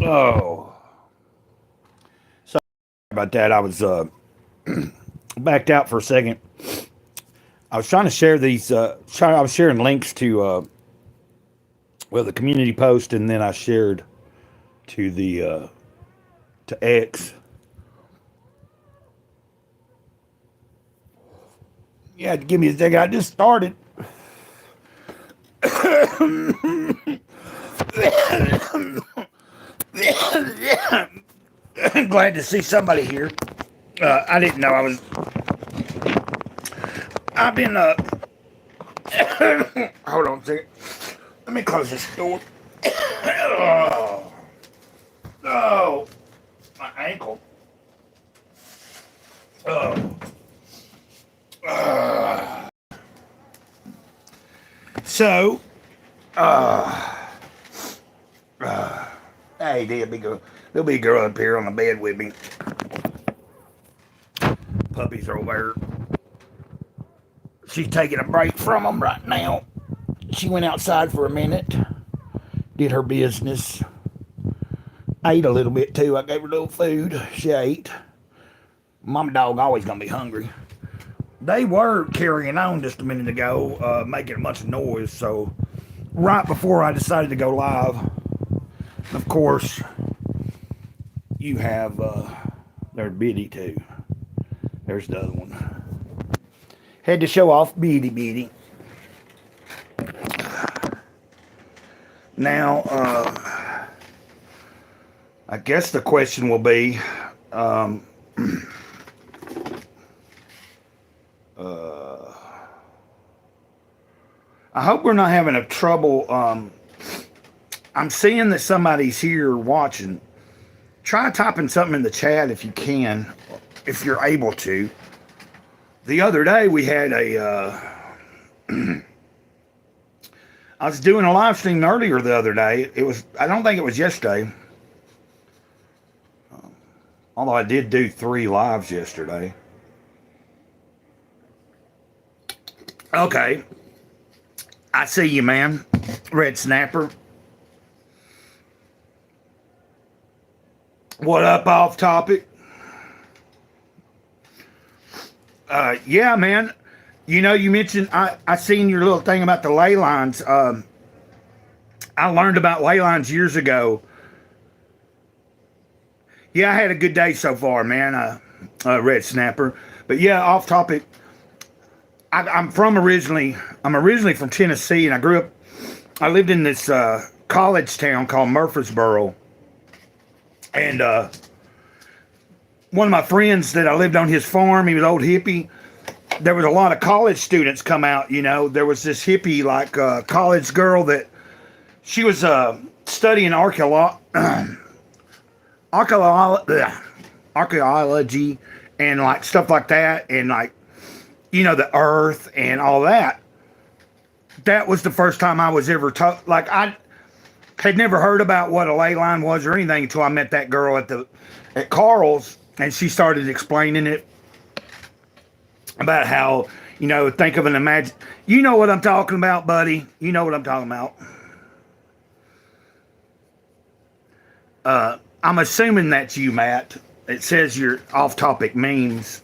Oh, sorry about that. I was backed out for a second. I was trying to share these. I was sharing links to the community post, and then I shared to the to X. Yeah, give me a second. I just started. Glad to see somebody here. I didn't know I was. I've been. Hold on a second. Let me close this door. Oh, oh, my ankle. Oh. So, hey, there'll be a girl up here on the bed with me. Puppies are over there. She's taking a break from them right now. She went outside for a minute, did her business, ate a little bit too. I gave her a little food. She ate. Mama dog always gonna be hungry. They were carrying on just a minute ago, making a bunch of noise. So right before I decided to go live, of course, you have there's Biddy too. There's the other one. Had to show off Biddy. Now, I guess the question will be, I hope we're not having a trouble. I'm seeing that somebody's here watching. Try typing something in the chat if you can, if you're able to. The other day we had I was doing a live stream earlier the other day. I don't think it was yesterday. Although I did do 3 lives yesterday. Okay. I see you, man. Red Snapper. What up, off topic? Yeah, man. You know, you mentioned, I seen your little thing about the ley lines. I learned about ley lines years ago. Yeah, I had a good day so far, man. Red Snapper. But yeah, off topic. I'm originally from Tennessee, and I lived in this college town called Murfreesboro. And one of my friends that I lived on his farm, he was an old hippie. There was a lot of college students come out, you know. There was this hippie, like college girl that she was studying archaeology and like stuff like that, and like, you know, the earth and all that. That was the first time I was ever taught. Like, I had never heard about what a ley line was or anything until I met that girl at Carl's, and she started explaining it about how, you know, think of an you know what I'm talking about, buddy. You know what I'm talking about. I'm assuming that's you, Matt. It says you're off-topic memes.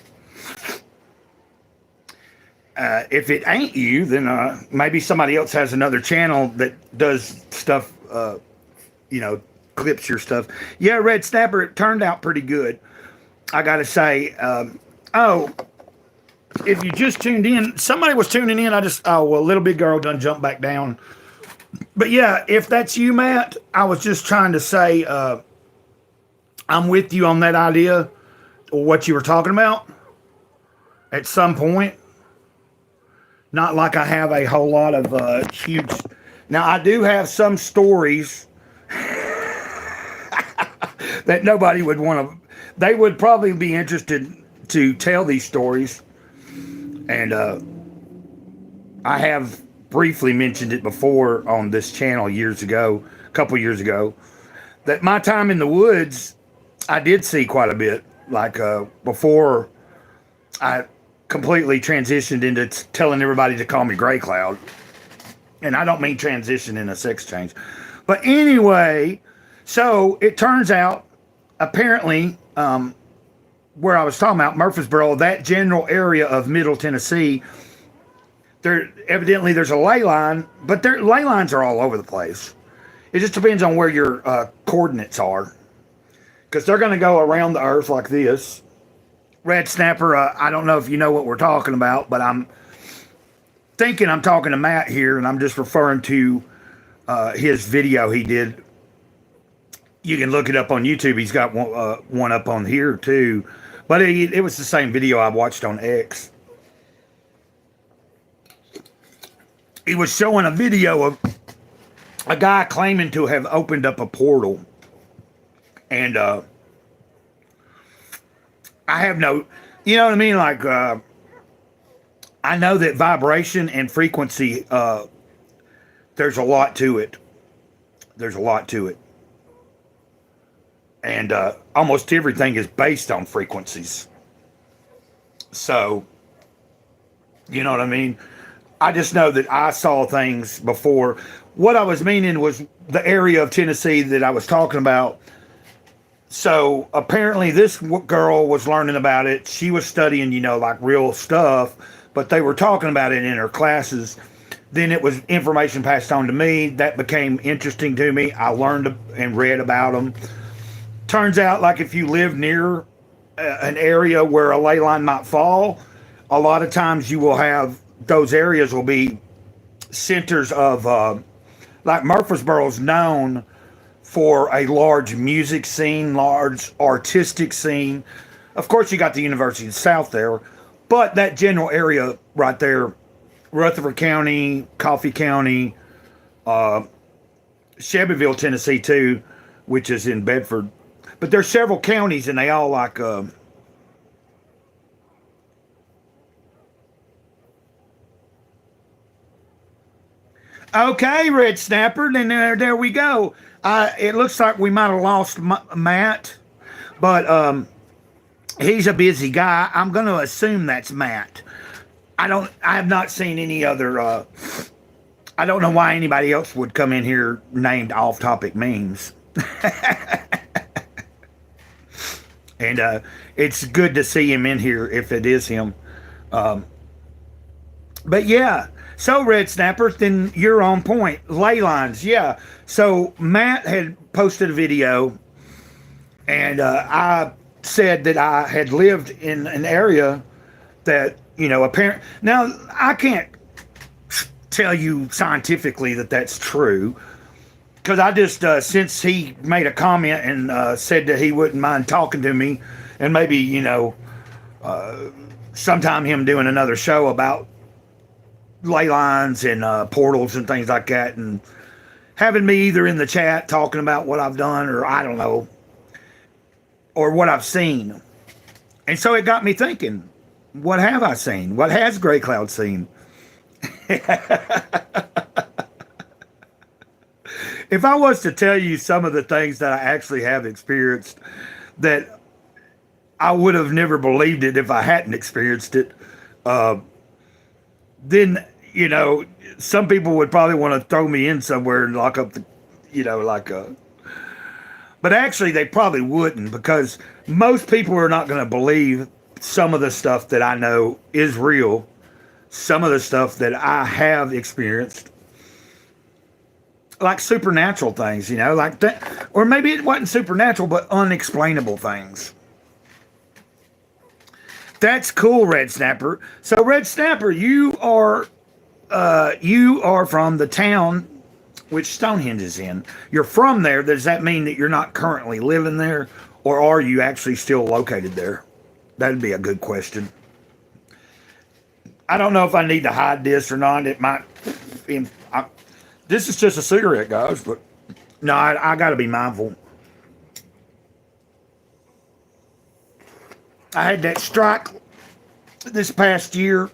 If it ain't you, then maybe somebody else has another channel that does stuff, you know, clips your stuff. Yeah, Red Snapper, it turned out pretty good. I got to say, if you just tuned in, somebody was tuning in. Little big girl done jumped back down. But yeah, if that's you, Matt, I was just trying to say, I'm with you on that idea or what you were talking about at some point. Not like I have a whole lot of huge. Now, I do have some stories that nobody would want to. They would probably be interested to tell these stories. And I have briefly mentioned it before on this channel a couple years ago, that my time in the woods, I did see quite a bit. Like before I completely transitioned into telling everybody to call me Greycloud. And I don't mean transition in a sex change. But anyway, So it turns out, apparently, where I was talking about, Murfreesboro, that general area of Middle Tennessee, there's a ley line, but ley lines are all over the place. It just depends on where your coordinates are, because they're going to go around the earth like this. Red Snapper, I don't know if you know what we're talking about, but I'm thinking I'm talking to Matt here, and I'm just referring to his video he did. You can look it up on YouTube. He's got one up on here too, but it was the same video I watched on X. He was showing a video of a guy claiming to have opened up a portal, and I have no, you know what I mean? Like, I know that vibration and frequency, there's a lot to it. There's a lot to it. And almost everything is based on frequencies. So, you know what I mean? I just know that I saw things before. What I was meaning was the area of Tennessee that I was talking about. So apparently this girl was learning about it. She was studying, like real stuff, but they were talking about it in her classes. Then it was information passed on to me. That became interesting to me. I learned and read about them. Turns out, like, if you live near an area where a ley line might fall, a lot of times you will have, those areas will be centers of, like Murfreesboro's known for a large music scene, large artistic scene. Of course, you got the University of the South there, but that general area right there, Rutherford County, Coffee County, Shelbyville, Tennessee too, which is in Bedford. But there's several counties, and they all like... Okay, Red Snapper, then there we go. It looks like we might have lost Matt, but he's a busy guy. I'm going to assume that's Matt. I have not seen any other, I don't know why anybody else would come in here named off-topic memes. And it's good to see him in here if it is him. But yeah. So, Red Snapper, then you're on point. Ley lines, yeah. So, Matt had posted a video, and I said that I had lived in an area that, apparently... Now, I can't tell you scientifically that that's true, because I just, since he made a comment and said that he wouldn't mind talking to me, and maybe, sometime him doing another show about ley lines and portals and things like that, and having me either in the chat talking about what I've done, or I don't know, or what I've seen. And so it got me thinking, what have I seen? What has Grey Cloud seen? If I was to tell you some of the things that I actually have experienced, that I would have never believed it if I hadn't experienced it, then, some people would probably want to throw me in somewhere and lock up the, but actually they probably wouldn't, because most people are not going to believe some of the stuff that I know is real, some of the stuff that I have experienced, like supernatural things, like that, or maybe it wasn't supernatural, but unexplainable things. That's cool, Red Snapper. So, Red Snapper, you are from the town which Stonehenge is in. You're from there. Does that mean that you're not currently living there, or are you actually still located there? That'd be a good question. I don't know if I need to hide this or not. It might. This is just a cigarette, guys, but no, I got to be mindful. I had that strike this past year.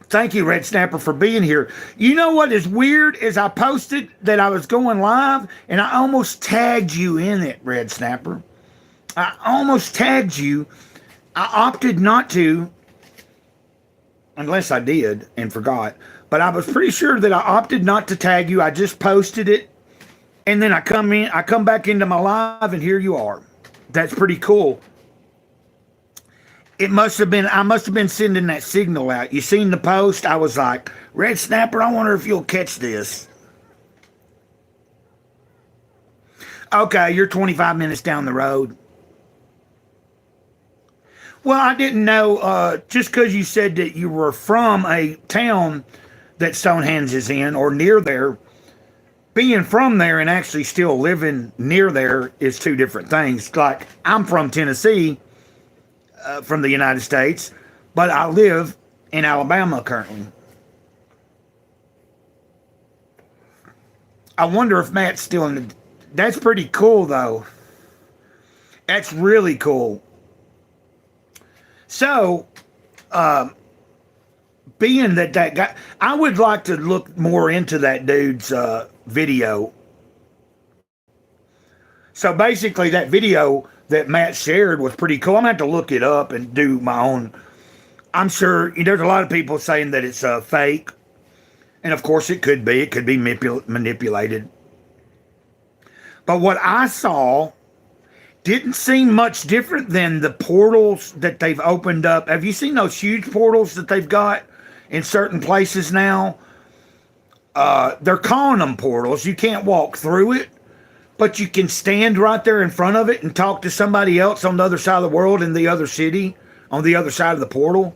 Thank you, Red Snapper, for being here. You know what is weird is I posted that I was going live, and I almost tagged you in it, Red Snapper. I almost tagged you. I opted not to, unless I did and forgot. But I was pretty sure that I opted not to tag you. I just posted it, And then I come back into my live, and here you are. That's pretty cool. I must have been sending that signal out. You seen the post? I was like, Red Snapper, I wonder if you'll catch this. Okay, you're 25 minutes down the road. Well, I didn't know, just because you said that you were from a town that Stonehenge is in or near there, being from there and actually still living near there is two different things. Like, I'm from Tennessee, from the United States, but I live in Alabama currently. I wonder if Matt's still in the... That's pretty cool, though. That's really cool. So, being that guy, I would like to look more into that dude's video. So basically, that video that Matt shared was pretty cool. I'm going to have to look it up and do my own. I'm sure there's a lot of people saying that it's fake. And of course it could be. It could be manipulated. But what I saw didn't seem much different than the portals that they've opened up. Have you seen those huge portals that they've got in certain places now? They're calling them portals. You can't walk through it, but you can stand right there in front of it and talk to somebody else on the other side of the world in the other city, on the other side of the portal.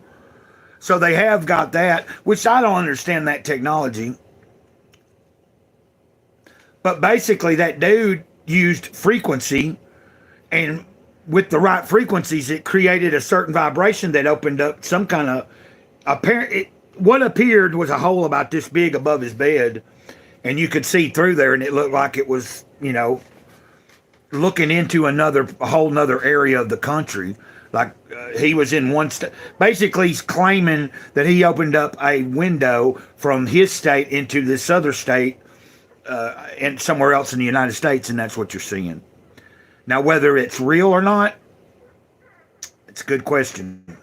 So they have got that, which I don't understand that technology. But basically that dude used frequency, and with the right frequencies, it created a certain vibration that opened up some kind of apparent. What appeared was a hole about this big above his bed, and you could see through there, and it looked like it was, looking into a whole nother area of the country. Like he was in one state. Basically, he's claiming that he opened up a window from his state into this other state, and somewhere else in the United States, and that's what you're seeing. Now, whether it's real or not, it's a good question.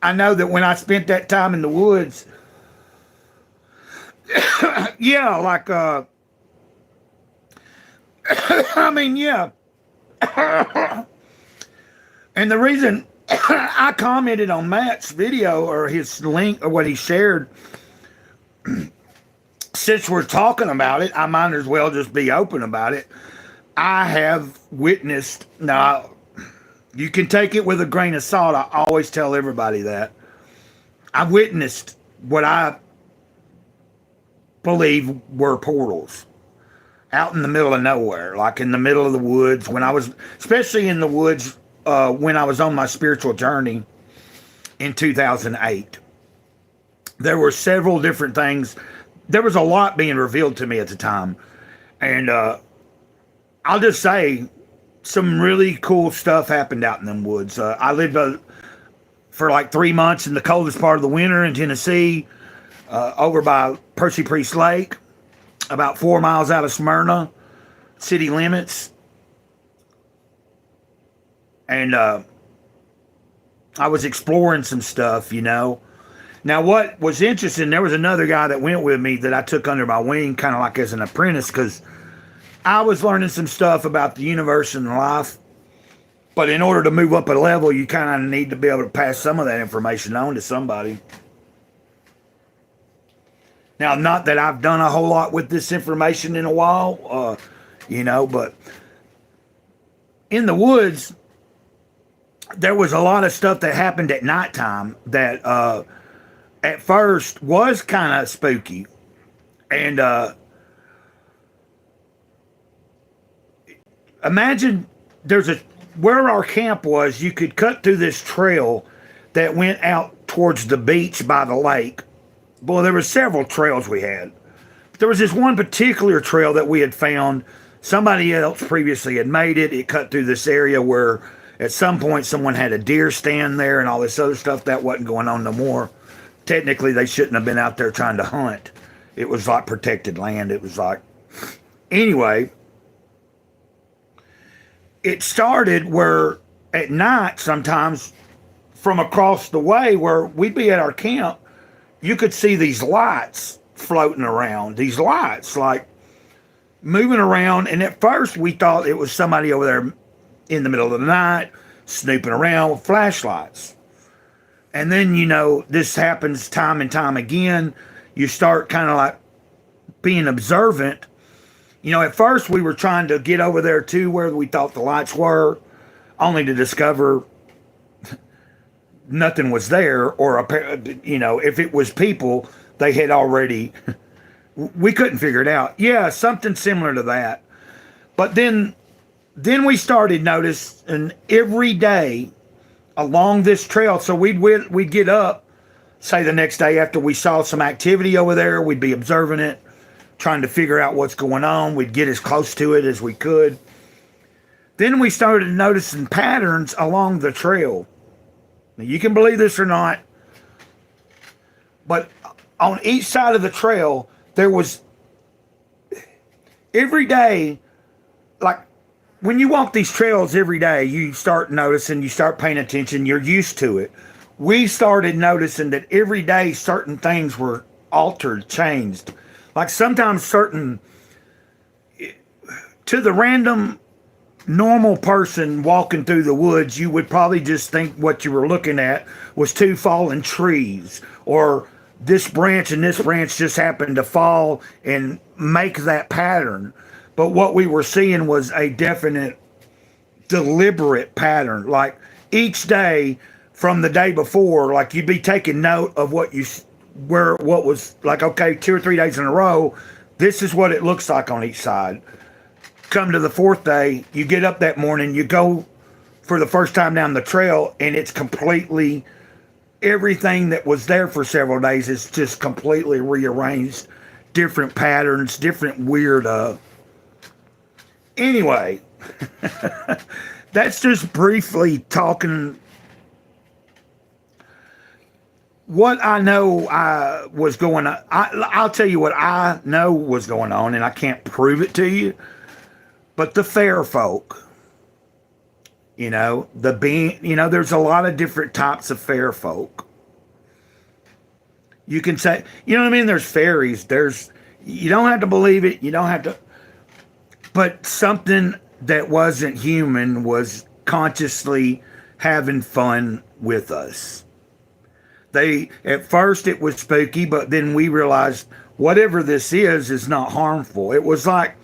I know that when I spent that time in the woods, yeah, like, I mean, yeah. And the reason I commented on Matt's video or his link or what he shared, since we're talking about it, I might as well just be open about it. I have witnessed, now, you can take it with a grain of salt. I always tell everybody that. I've witnessed what I believe were portals out in the middle of nowhere, like in the middle of the woods, when I was, especially in the woods, when I was on my spiritual journey in 2008. There were several different things. There was a lot being revealed to me at the time. And I'll just say, some really cool stuff happened out in them woods. I lived for like 3 months in the coldest part of the winter in Tennessee, over by Percy Priest Lake, about 4 miles out of Smyrna city limits. And I was exploring some stuff, Now, what was interesting, there was another guy that went with me that I took under my wing, kind of like as an apprentice, because I was learning some stuff about the universe and life. But in order to move up a level, you kind of need to be able to pass some of that information on to somebody. Now, not that I've done a whole lot with this information in a while, but in the woods, there was a lot of stuff that happened at nighttime that at first was kind of spooky. And imagine where our camp was, you could cut through this trail that went out towards the beach by the lake. Well, there were several trails we had. But there was this one particular trail that we had found. Somebody else previously had made it. It cut through this area where at some point someone had a deer stand there and all this other stuff. That wasn't going on no more. Technically, they shouldn't have been out there trying to hunt. It was like protected land. It was like... Anyway, it started where at night sometimes from across the way where we'd be at our camp, you could see these lights floating around, these lights like moving around. And at first we thought it was somebody over there in the middle of the night snooping around with flashlights. And then, this happens time and time again. You start kind of like being observant. At first we were trying to get over there to where we thought the lights were, only to discover nothing was there, or if it was people, they had already. We couldn't figure it out. Yeah, something similar to that. But then we started noticing every day along this trail. So we'd get up, say the next day after we saw some activity over there, we'd be observing it, trying to figure out what's going on. We'd get as close to it as we could. Then we started noticing patterns along the trail. Now, you can believe this or not, but on each side of the trail, there was every day, like when you walk these trails every day, you start noticing, you start paying attention, you're used to it. We started noticing that every day certain things were altered, changed. Like sometimes to the random normal person walking through the woods, you would probably just think what you were looking at was two fallen trees, or this branch and this branch just happened to fall and make that pattern. But what we were seeing was a definite, deliberate pattern. Like each day from the day before, like you'd be taking note of what was like, okay, 2 or 3 days in a row, this is what it looks like on each side. Come to the fourth day, you get up that morning, you go for the first time down the trail, and it's completely, everything that was there for several days is just completely rearranged, different patterns, different weird, anyway, that's just briefly talking what I know was going on. I'll tell you what I know was going on, and I can't prove it to you. But the fair folk, there's a lot of different types of fair folk. You can say, you know what I mean? There's fairies. You don't have to believe it. You don't have to. But something that wasn't human was consciously having fun with us. At first it was spooky, but then we realized whatever this is not harmful. It was like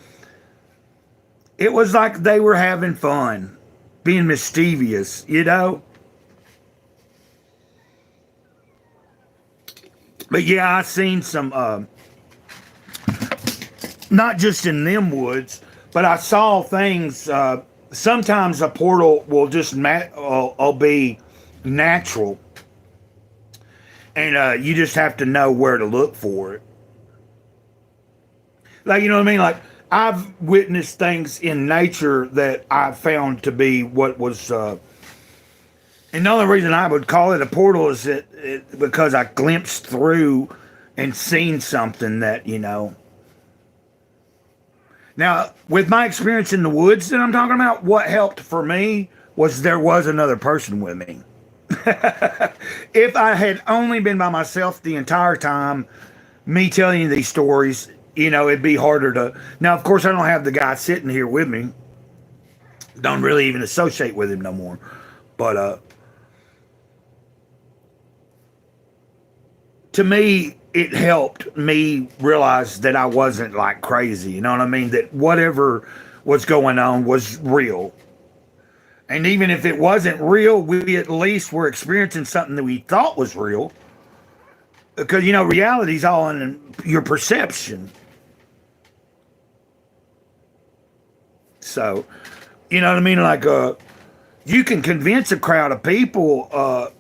they were having fun, being mischievous, But yeah, I seen some, not just in them woods, but I saw things. Sometimes a portal will just will be natural, and you just have to know where to look for it. Like, you know what I mean? Like, I've witnessed things in nature that I found to be what was, and the only reason I would call it a portal is because I glimpsed through and seen something that, Now, with my experience in the woods that I'm talking about, what helped for me was there was another person with me. If I had only been by myself the entire time, me telling you these stories, it'd be harder to. Now, of course, I don't have the guy sitting here with me. Don't really even associate with him no more. But to me, it helped me realize that I wasn't like crazy. You know what I mean? That whatever was going on was real. And even if it wasn't real, we at least were experiencing something that we thought was real. Because, reality's all in your perception. So, you know what I mean? Like, you can convince a crowd of people.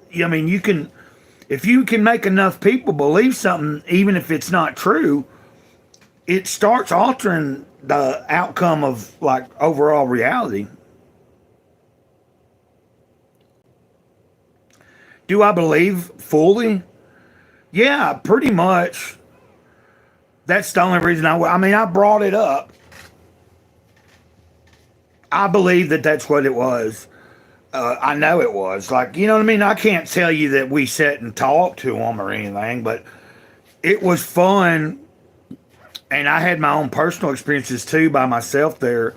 You can, if you can make enough people believe something, even if it's not true, it starts altering the outcome of like overall reality. Do I believe fully? Yeah, pretty much. That's the only reason I brought it up. I believe that that's what it was. I know it was. Like, you know what I mean? I can't tell you that we sat and talked to him or anything, but it was fun. And I had my own personal experiences too by myself there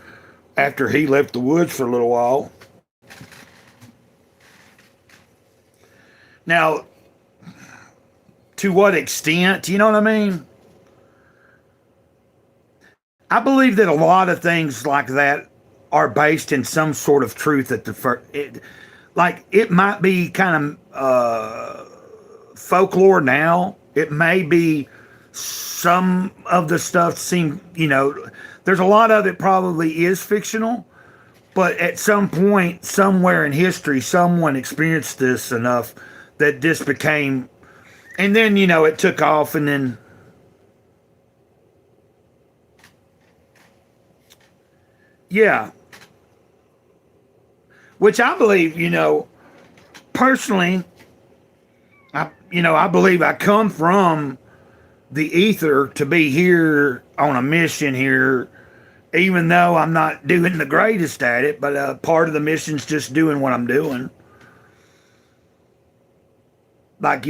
after he left the woods for a little while. Now, to what extent, you know what I mean? I believe that a lot of things like that are based in some sort of truth at the first. Like, it might be kind of folklore now. It may be some of the stuff seem, there's a lot of it probably is fictional, but at some point, somewhere in history, someone experienced this enough that this became, and then, it took off, and then, yeah, which I believe, personally, I believe I come from the ether to be here on a mission here, even though I'm not doing the greatest at it, but part of the mission's just doing what I'm doing. Like,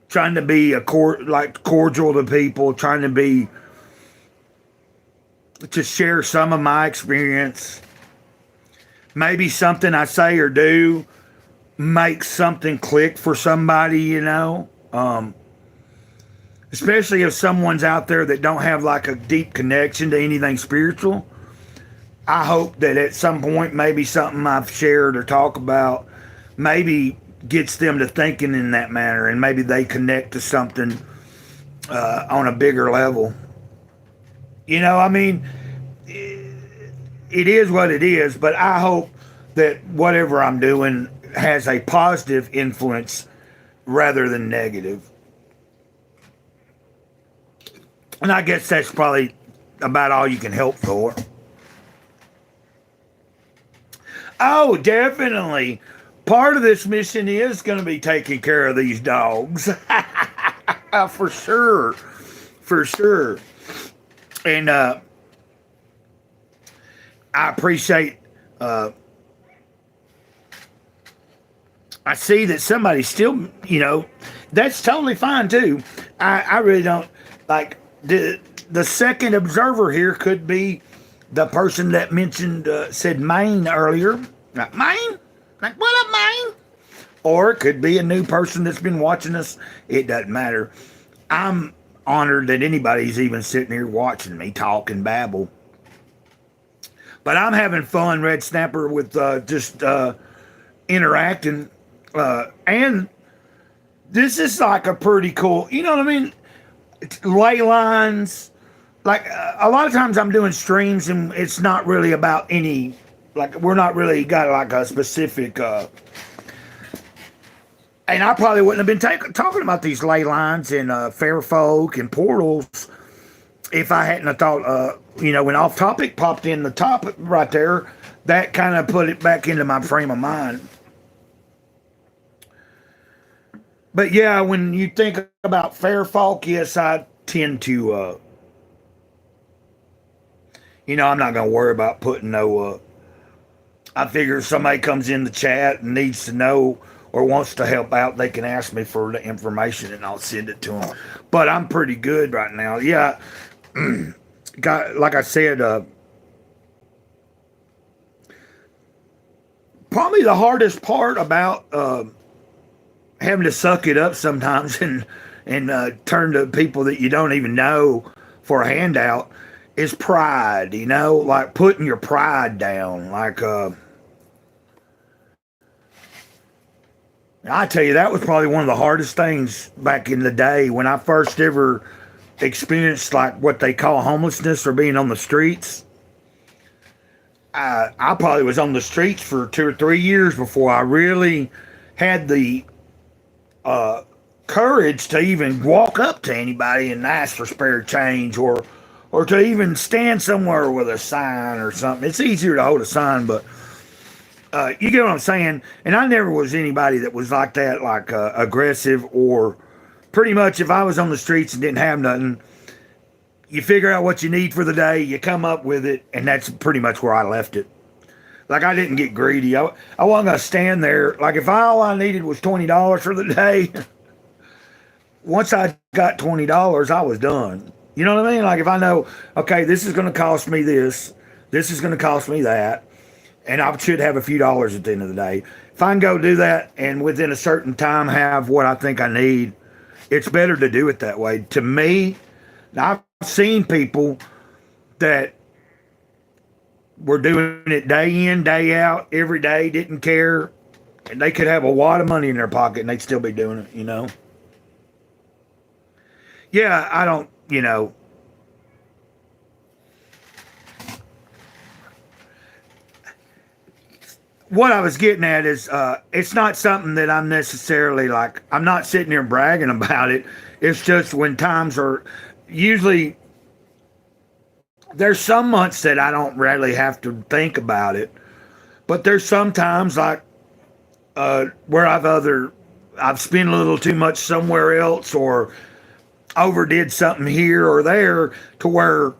trying to be cordial to people, trying to share some of my experience. Maybe something I say or do makes something click for somebody, especially if someone's out there that don't have like a deep connection to anything spiritual. I hope that at some point, maybe something I've shared or talk about maybe gets them to thinking in that manner, and maybe they connect to something on a bigger level. I mean, it is what it is, but I hope that whatever I'm doing has a positive influence rather than negative. And I guess that's probably about all you can help for. Oh, definitely. Part of this mission is going to be taking care of these dogs. For sure. For sure. And I appreciate, I see that somebody still, that's totally fine too. I really don't, like, the second observer here could be the person that mentioned, said Maine earlier. Like, Maine? Like, what up, Maine? Or it could be a new person that's been watching us. It doesn't matter. I'm honored that anybody's even sitting here watching me talk and babble. But I'm having fun, Red Snapper, with just interacting. And this is like a pretty cool, you know what I mean? Ley lines. Like, a lot of times I'm doing streams and it's not really about any, like, we're not really got like a specific, and I probably wouldn't have been talking about these ley lines and fair folk and portals if I hadn't have thought, when off topic popped in the top right there, that kind of put it back into my frame of mind. But yeah, when you think about fair folk, yes, I tend to, I'm not going to worry about putting no, I figure if somebody comes in the chat and needs to know or wants to help out, they can ask me for the information and I'll send it to them. But I'm pretty good right now. Yeah. Like I said, probably the hardest part about having to suck it up sometimes and turn to people that you don't even know for a handout is pride, like putting your pride down. Like, I tell you, that was probably one of the hardest things back in the day when I first ever experienced like what they call homelessness or being on the streets. I probably was on the streets for 2 or 3 years before I really had the courage to even walk up to anybody and ask for spare change or to even stand somewhere with a sign or something. It's easier to hold a sign, but you get what I'm saying? And I never was anybody that was like that, like aggressive, or pretty much if I was on the streets and didn't have nothing, you figure out what you need for the day, you come up with it, and that's pretty much where I left it. Like I didn't get greedy. I wasn't gonna stand there. Like if all I needed was $20 for the day, once I got $20, I was done. You know what I mean? Like if I know, okay, this is gonna cost me this is gonna cost me that, and I should have a few dollars at the end of the day. If I can go do that and within a certain time have what I think I need, it's better to do it that way. To me, I've seen people that were doing it day in, day out, every day, didn't care, and they could have a lot of money in their pocket and they'd still be doing it, you know? Yeah, I don't, you know, what I was getting at is it's not something that I'm necessarily like, I'm not sitting here bragging about it. It's just when times are usually, there's some months that I don't really have to think about it, but there's sometimes like where I've spent a little too much somewhere else or overdid something here or there to where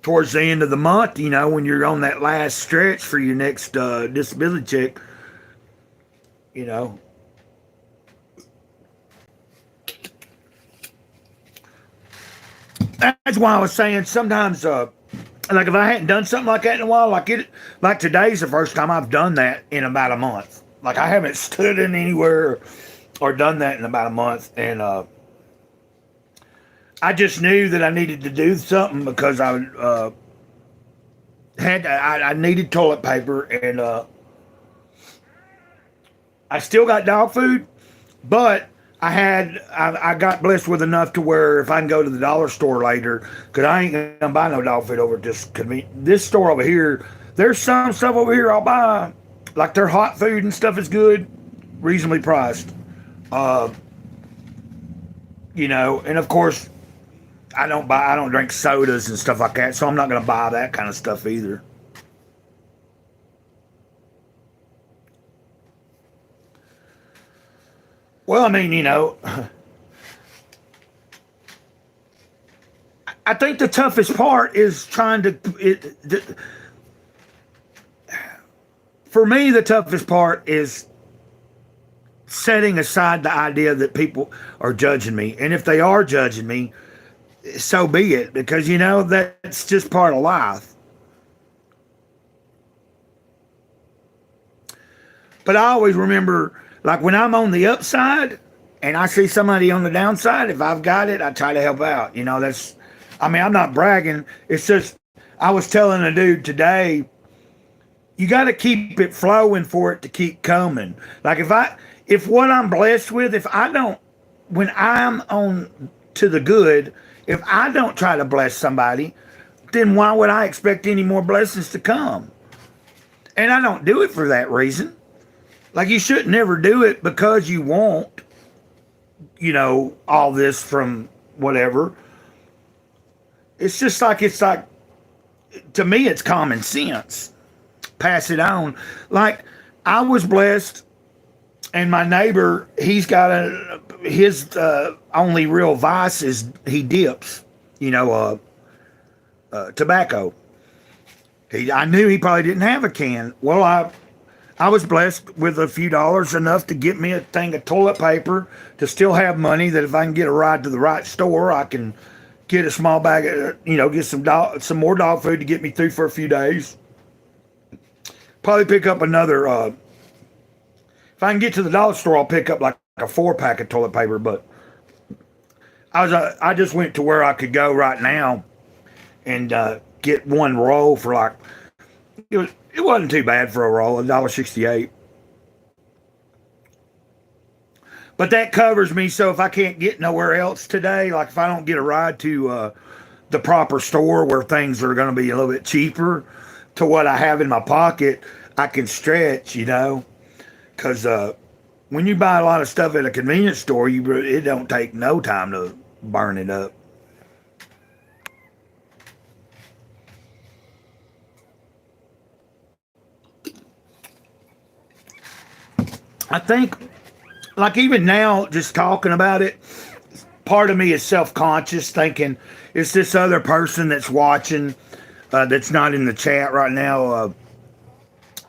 towards the end of the month, you know, when you're on that last stretch for your next disability check, you know. That's why I was saying sometimes, like if I hadn't done something like that in a while, like today's the first time I've done that in about a month. Like I haven't stood in anywhere or done that in about a month, and I just knew that I needed to do something because I needed toilet paper, and I still got dog food, but I got blessed with enough to where if I can go to the dollar store later, because I ain't gonna buy no dog food over just this store over here. There's some stuff over here I'll buy, like their hot food and stuff is good, reasonably priced. You know, and of course I don't drink sodas and stuff like that, so I'm not gonna buy that kind of stuff either. Well, I mean, you know, I think the toughest part is trying to. For me, the toughest part is setting aside the idea that people are judging me, and if they are judging me, so be it, because you know that's just part of life. But I always remember, like when I'm on the upside and I see somebody on the downside, if I've got it, I try to help out. You know, I mean, I'm not bragging. It's just, I was telling a dude today, you got to keep it flowing for it to keep coming. Like if what I'm blessed with, when I'm on to the good, if I don't try to bless somebody, then why would I expect any more blessings to come? And I don't do it for that reason. Like you should never do it because you want, you know, all this from whatever. It's like to me it's common sense. Pass it on. Like I was blessed, and my neighbor, he's got his only real vice is he dips, you know, tobacco. I knew he probably didn't have a can. Well, I was blessed with a few dollars, enough to get me a thing of toilet paper, to still have money that if I can get a ride to the right store, I can get a small bag of, you know, get some more dog food to get me through for a few days. Probably pick up another, if I can get to the dollar store, I'll pick up like a 4-pack of toilet paper, but I just went to where I could go right now and get one roll for like, it wasn't too bad for a roll, $1.68. But that covers me, so if I can't get nowhere else today, like if I don't get a ride to the proper store where things are going to be a little bit cheaper to what I have in my pocket, I can stretch, you know, because when you buy a lot of stuff at a convenience store, it don't take no time to burn it up. I think, like even now, just talking about it, part of me is self-conscious, thinking it's this other person that's watching, that's not in the chat right now.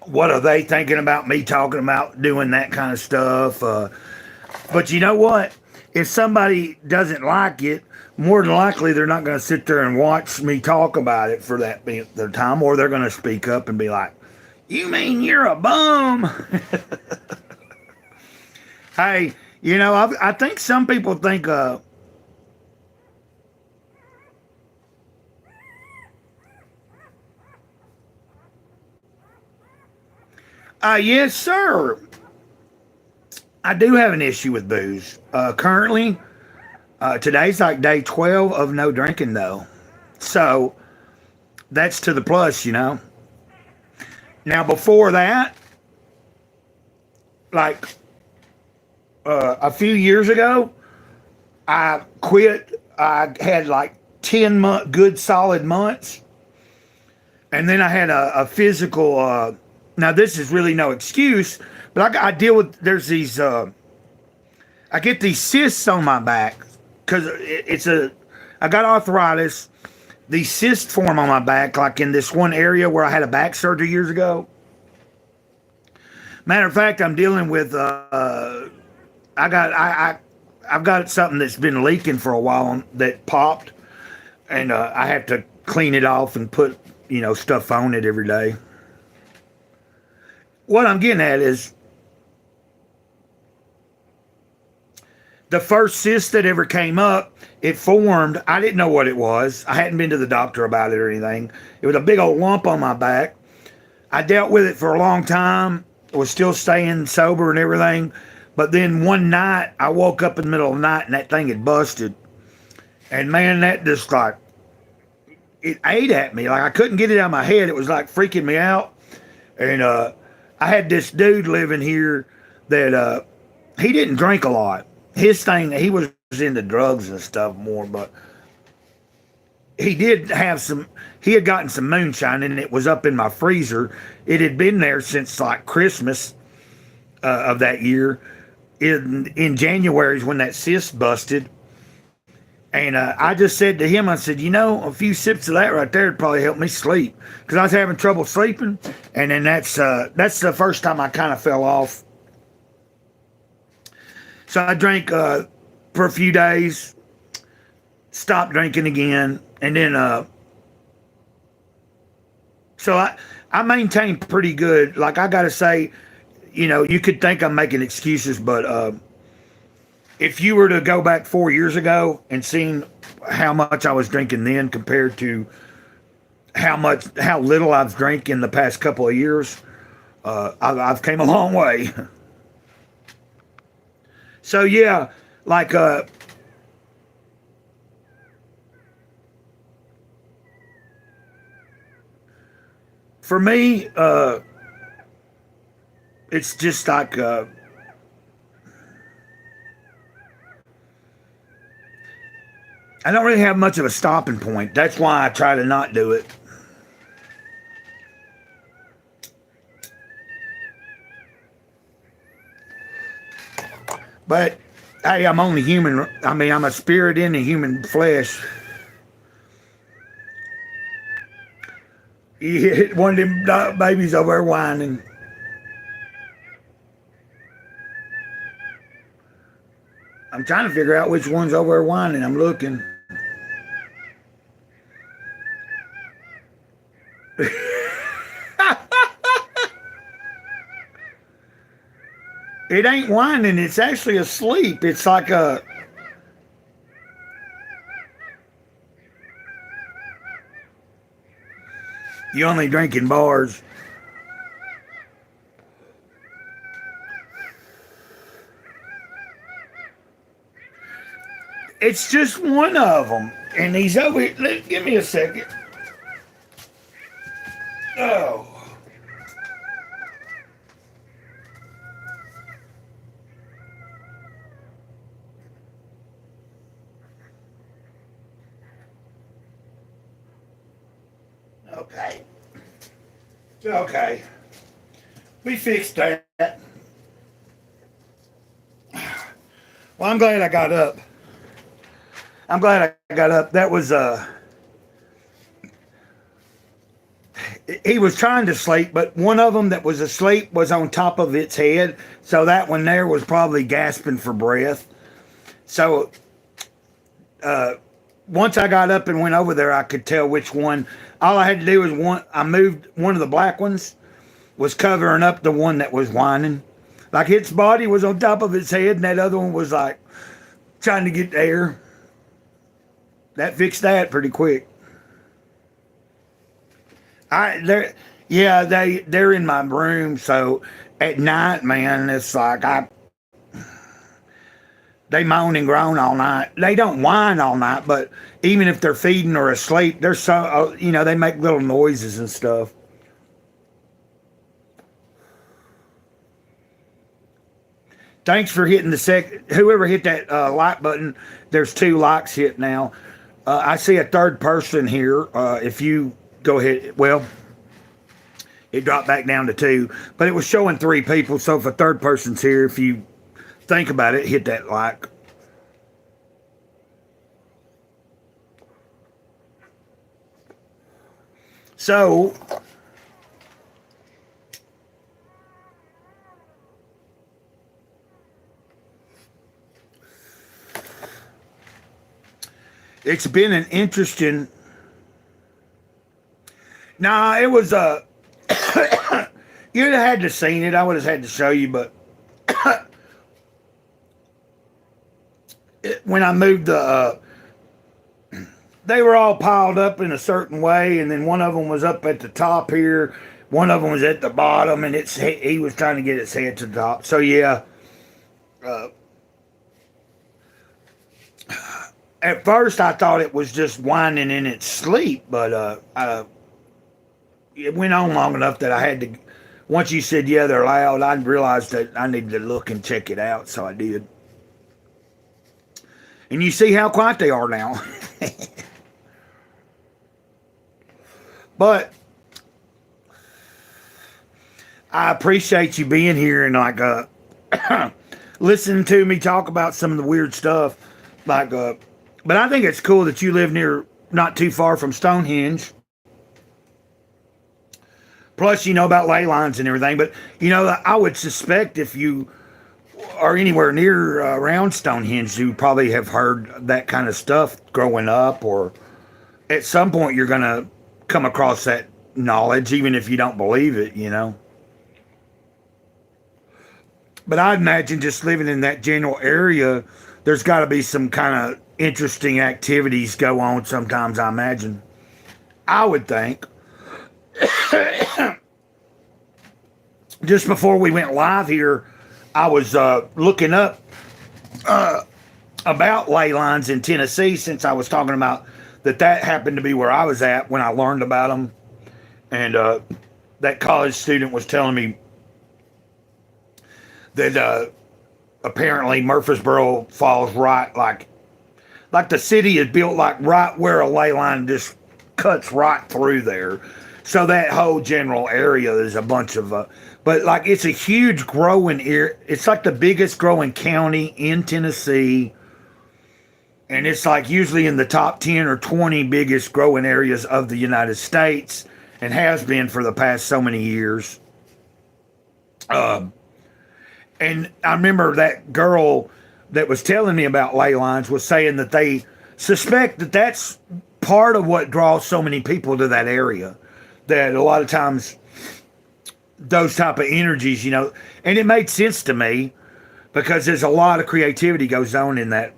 What are they thinking about me talking about doing that kind of stuff? But you know what? If somebody doesn't like it, more than likely they're not going to sit there and watch me talk about it for that their time, or they're going to speak up and be like, "You mean you're a bum?" Hey, I think some people think, yes, sir. I do have an issue with booze. Currently, today's like day 12 of no drinking, though. So that's to the plus. Now, before that, like a few years ago, I quit. I had like 10 good solid months. And then I had a physical. Now, this is really no excuse, but I deal with, there's these, I get these cysts on my back because I got arthritis. These cysts form on my back, like in this one area where I had a back surgery years ago. Matter of fact, I'm dealing with, I've got something that's been leaking for a while that popped, and I have to clean it off and put, stuff on it every day. What I'm getting at is the first cyst that ever came up, it formed. I didn't know what it was. I hadn't been to the doctor about it or anything. It was a big old lump on my back. I dealt with it for a long time, was still staying sober and everything. But then one night, I woke up in the middle of the night and that thing had busted. And man, that just like, it ate at me. Like I couldn't get it out of my head. It was like freaking me out. And I had this dude living here that he didn't drink a lot. His thing, he was into drugs and stuff more, but he did have he had gotten some moonshine and it was up in my freezer. It had been there since like Christmas of that year. In January is when that cyst busted. And I just said to him, I said, a few sips of that right there would probably help me sleep. Because I was having trouble sleeping. And then that's the first time I kind of fell off. So I drank for a few days, stopped drinking again. And then, so I maintained pretty good. Like I got to say, you could think I'm making excuses, but if you were to go back 4 years ago and seen how much I was drinking then compared to how little I've drank in the past couple of years, I've came a long way. So yeah, like for me, it's just like I don't really have much of a stopping point. That's why I try to not do it. But hey, I'm only human. I mean, I'm a spirit in the human flesh. You hit one of them babies over there whining. I'm trying to figure out which one's over there whining. I'm looking. It ain't whining. It's actually asleep. It's like you only drinking bars. It's just one of them. And he's over here. Give me a second. Oh. Okay. Okay. We fixed that. Well, I'm glad I got up. he was trying to sleep, but one of them that was asleep was on top of its head. So that one there was probably gasping for breath. So once I got up and went over there, I could tell which one. All I had to do was I moved one of the black ones, was covering up the one that was whining. Like its body was on top of its head, and that other one was like trying to get air. That fixed that pretty quick. They're in my room, so at night, man, it's like they moan and groan all night. They don't whine all night, but even if they're feeding or asleep, they're so they make little noises and stuff. Thanks for hitting whoever hit that like button. There's 2 likes hit now. I see a third person here. If you go ahead, well, it dropped back down to 2, but it was showing 3 people. So if a third person's here, if you think about it, hit that like. So it's been an interesting. Nah, it was you'd have had to seen it. I would have had to show you, but when I moved they were all piled up in a certain way, and then one of them was up at the top here, one of them was at the bottom, and he was trying to get its head to the top. So yeah, at first I thought it was just whining in its sleep, but it went on long enough that I had to. Once you said yeah, they're loud, I realized that I needed to look and check it out, so I did. And you see how quiet they are now. But I appreciate you being here and like listening to me talk about some of the weird stuff. Like, but I think it's cool that you live not too far from Stonehenge. Plus, you know about ley lines and everything. But, I would suspect if you are anywhere near around Stonehenge, you probably have heard that kind of stuff growing up, or at some point you're going to come across that knowledge, even if you don't believe it, But I imagine just living in that general area, there's got to be some kind of interesting activities go on sometimes, I imagine. I would think. Just before we went live here, I was looking up about ley lines in Tennessee, since I was talking about that happened to be where I was at when I learned about them. And that college student was telling me that apparently Murfreesboro falls right, like the city is built like right where a ley line just cuts right through there. So that whole general area is a bunch of, but like it's a huge growing area. It's like the biggest growing county in Tennessee. And it's like usually in the top 10 or 20 biggest growing areas of the United States, and has been for the past so many years. And I remember that girl that was telling me about ley lines was saying that they suspect that that's part of what draws so many people to that area. That a lot of times those type of energies, and it made sense to me because there's a lot of creativity goes on in that,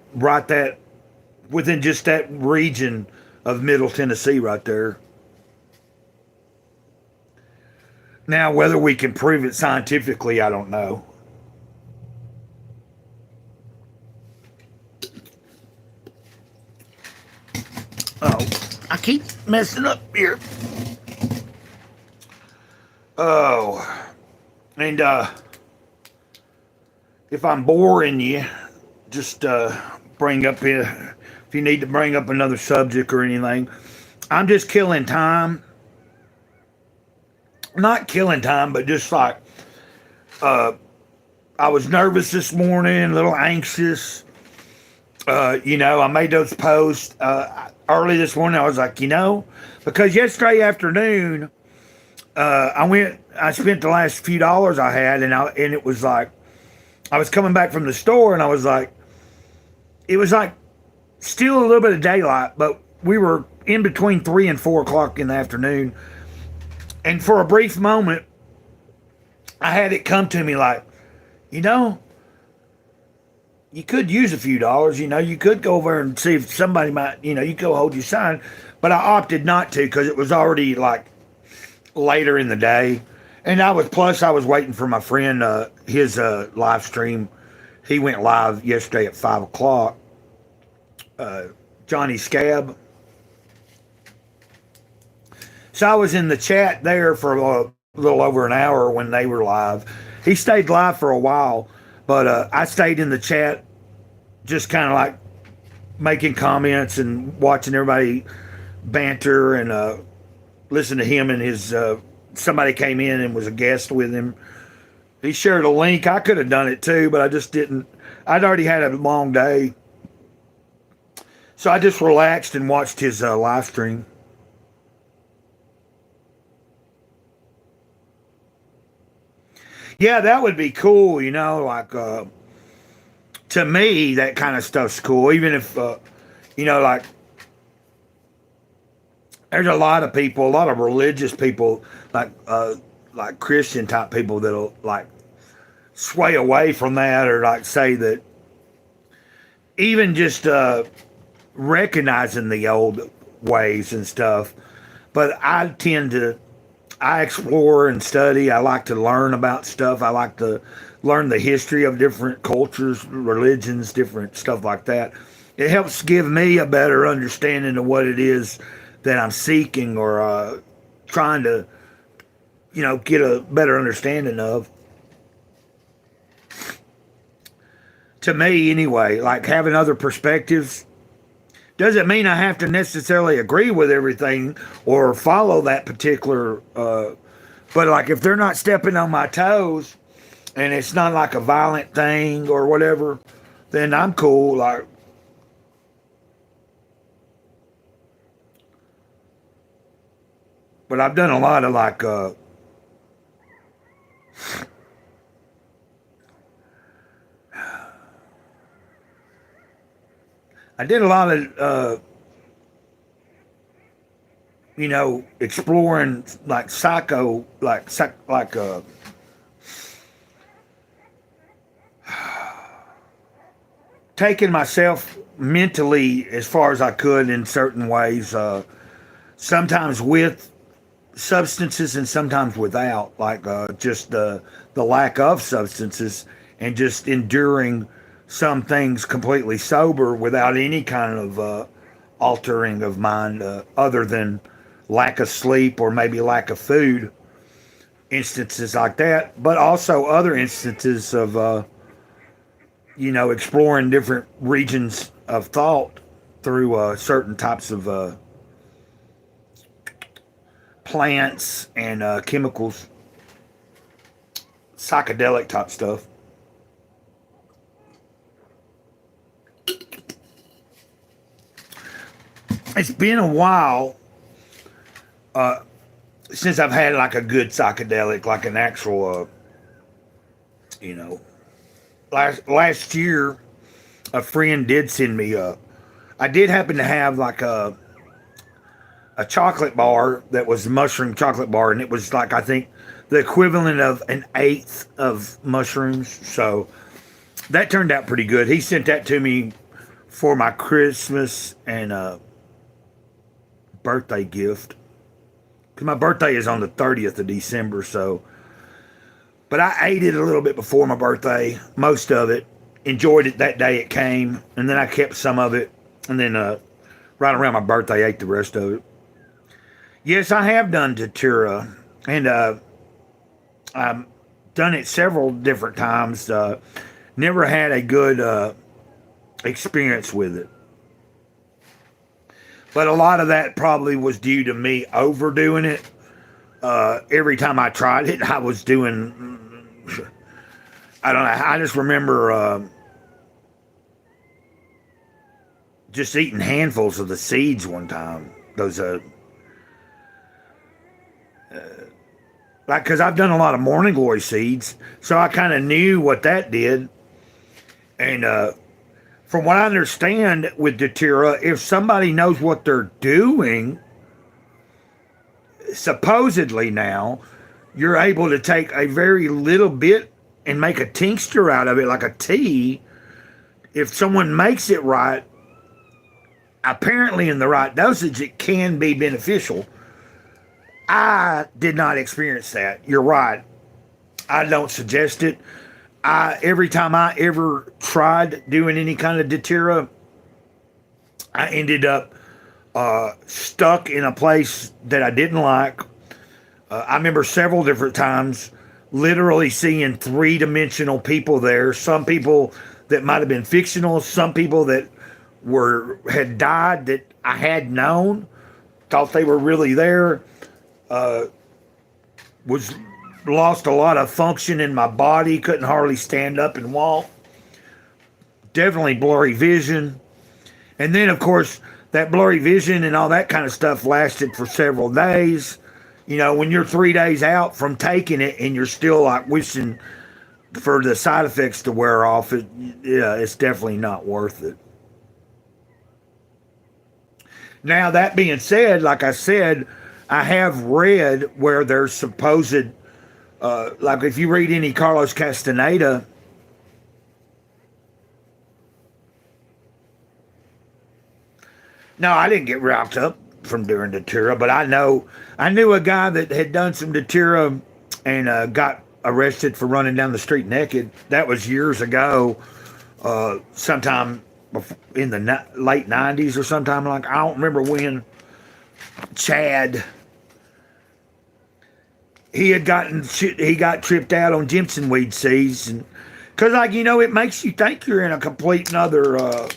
within just that region of Middle Tennessee right there. Now, whether we can prove it scientifically, I don't know. Oh, I keep messing up here. Oh, and if I'm boring you, just bring up here. If you need to bring up another subject or anything, I'm just killing time. Not killing time, but just like I was nervous this morning, a little anxious. I made those posts early this morning. I was like, because yesterday afternoon I spent the last few dollars I had, and it was like, I was coming back from the store, and I was like, it was like still a little bit of daylight, but we were in between 3 and 4 o'clock in the afternoon. And for a brief moment, I had it come to me like, you know, you could use a few dollars. You could go over and see if somebody might, you go hold your sign. But I opted not to because it was already like later in the day. And I was waiting for my friend, his live stream. He went live yesterday at 5 o'clock. Johnny Scab. So I was in the chat there for a little over an hour when they were live. He stayed live for a while, but I stayed in the chat just kind of like making comments and watching everybody banter and listen to him and his somebody came in and was a guest with him. He shared a link. I could have done it too, but I just didn't. I'd already had a long day. So I just relaxed and watched his live stream. Yeah, that would be cool, like to me that kind of stuff's cool. Even if like there's a lot of people, a lot of religious people, like Christian type people that'll like sway away from that or like say that even just recognizing the old ways and stuff. But I explore and study. I like to learn about stuff. I like to learn the history of different cultures, religions, different stuff like that. It helps give me a better understanding of what it is that I'm seeking or trying to, get a better understanding of. To me, anyway, like having other perspectives doesn't mean I have to necessarily agree with everything or follow that particular. But like if they're not stepping on my toes and it's not like a violent thing or whatever, then I'm cool. Like, but I've done a lot of like. I did a lot of exploring like taking myself mentally as far as I could in certain ways, sometimes with substances and sometimes without, like just the lack of substances and just enduring some things completely sober without any kind of altering of mind other than lack of sleep or maybe lack of food, instances like that, but also other instances of exploring different regions of thought through certain types of plants and chemicals, psychedelic type stuff. It's been a while since I've had like a good psychedelic, like an actual, last year, a friend did send me I did happen to have like a chocolate bar that was a mushroom chocolate bar, and it was like I think the equivalent of an eighth of mushrooms. So that turned out pretty good. He sent that to me for my Christmas and birthday gift. Because my birthday is on the 30th of December, so. But I ate it a little bit before my birthday, most of it. Enjoyed it that day it came, and then I kept some of it, and then right around my birthday, ate the rest of it. Yes, I have done Datura, and I've done it several different times. Never had a good experience with it. But a lot of that probably was due to me overdoing it. Every time I tried it, I was doing, I don't know, I just remember just eating handfuls of the seeds one time. Those like, because I've done a lot of morning glory seeds, so I kind of knew what that did. And from what I understand with datura, if somebody knows what they're doing, supposedly now, you're able to take a very little bit and make a tincture out of it, like a tea. If someone makes it right, apparently in the right dosage, it can be beneficial. I did not experience that. You're right. I don't suggest it. Every time I ever tried doing any kind of datura, I ended up stuck in a place that I didn't like. I remember several different times literally seeing three-dimensional people there. Some people that might have been fictional, some people that had died that I had known, thought they were really there. Was lost a lot of function in my body, couldn't hardly stand up and walk. Definitely blurry vision. And then, of course, that blurry vision and all that kind of stuff lasted for several days. You know, when you're 3 days out from taking it and you're still like wishing for the side effects to wear off, it's definitely not worth it. Now, that being said, like I said, I have read where there's supposed, like if you read any Carlos Castaneda, no, I didn't get wrapped up from doing datura, but I knew a guy that had done some datura and got arrested for running down the street naked. That was years ago, sometime in the late 90s or sometime, like, I don't remember when. Chad, he got tripped out on Jimson weed seeds, and because, like, you know, it makes you think you're in a complete another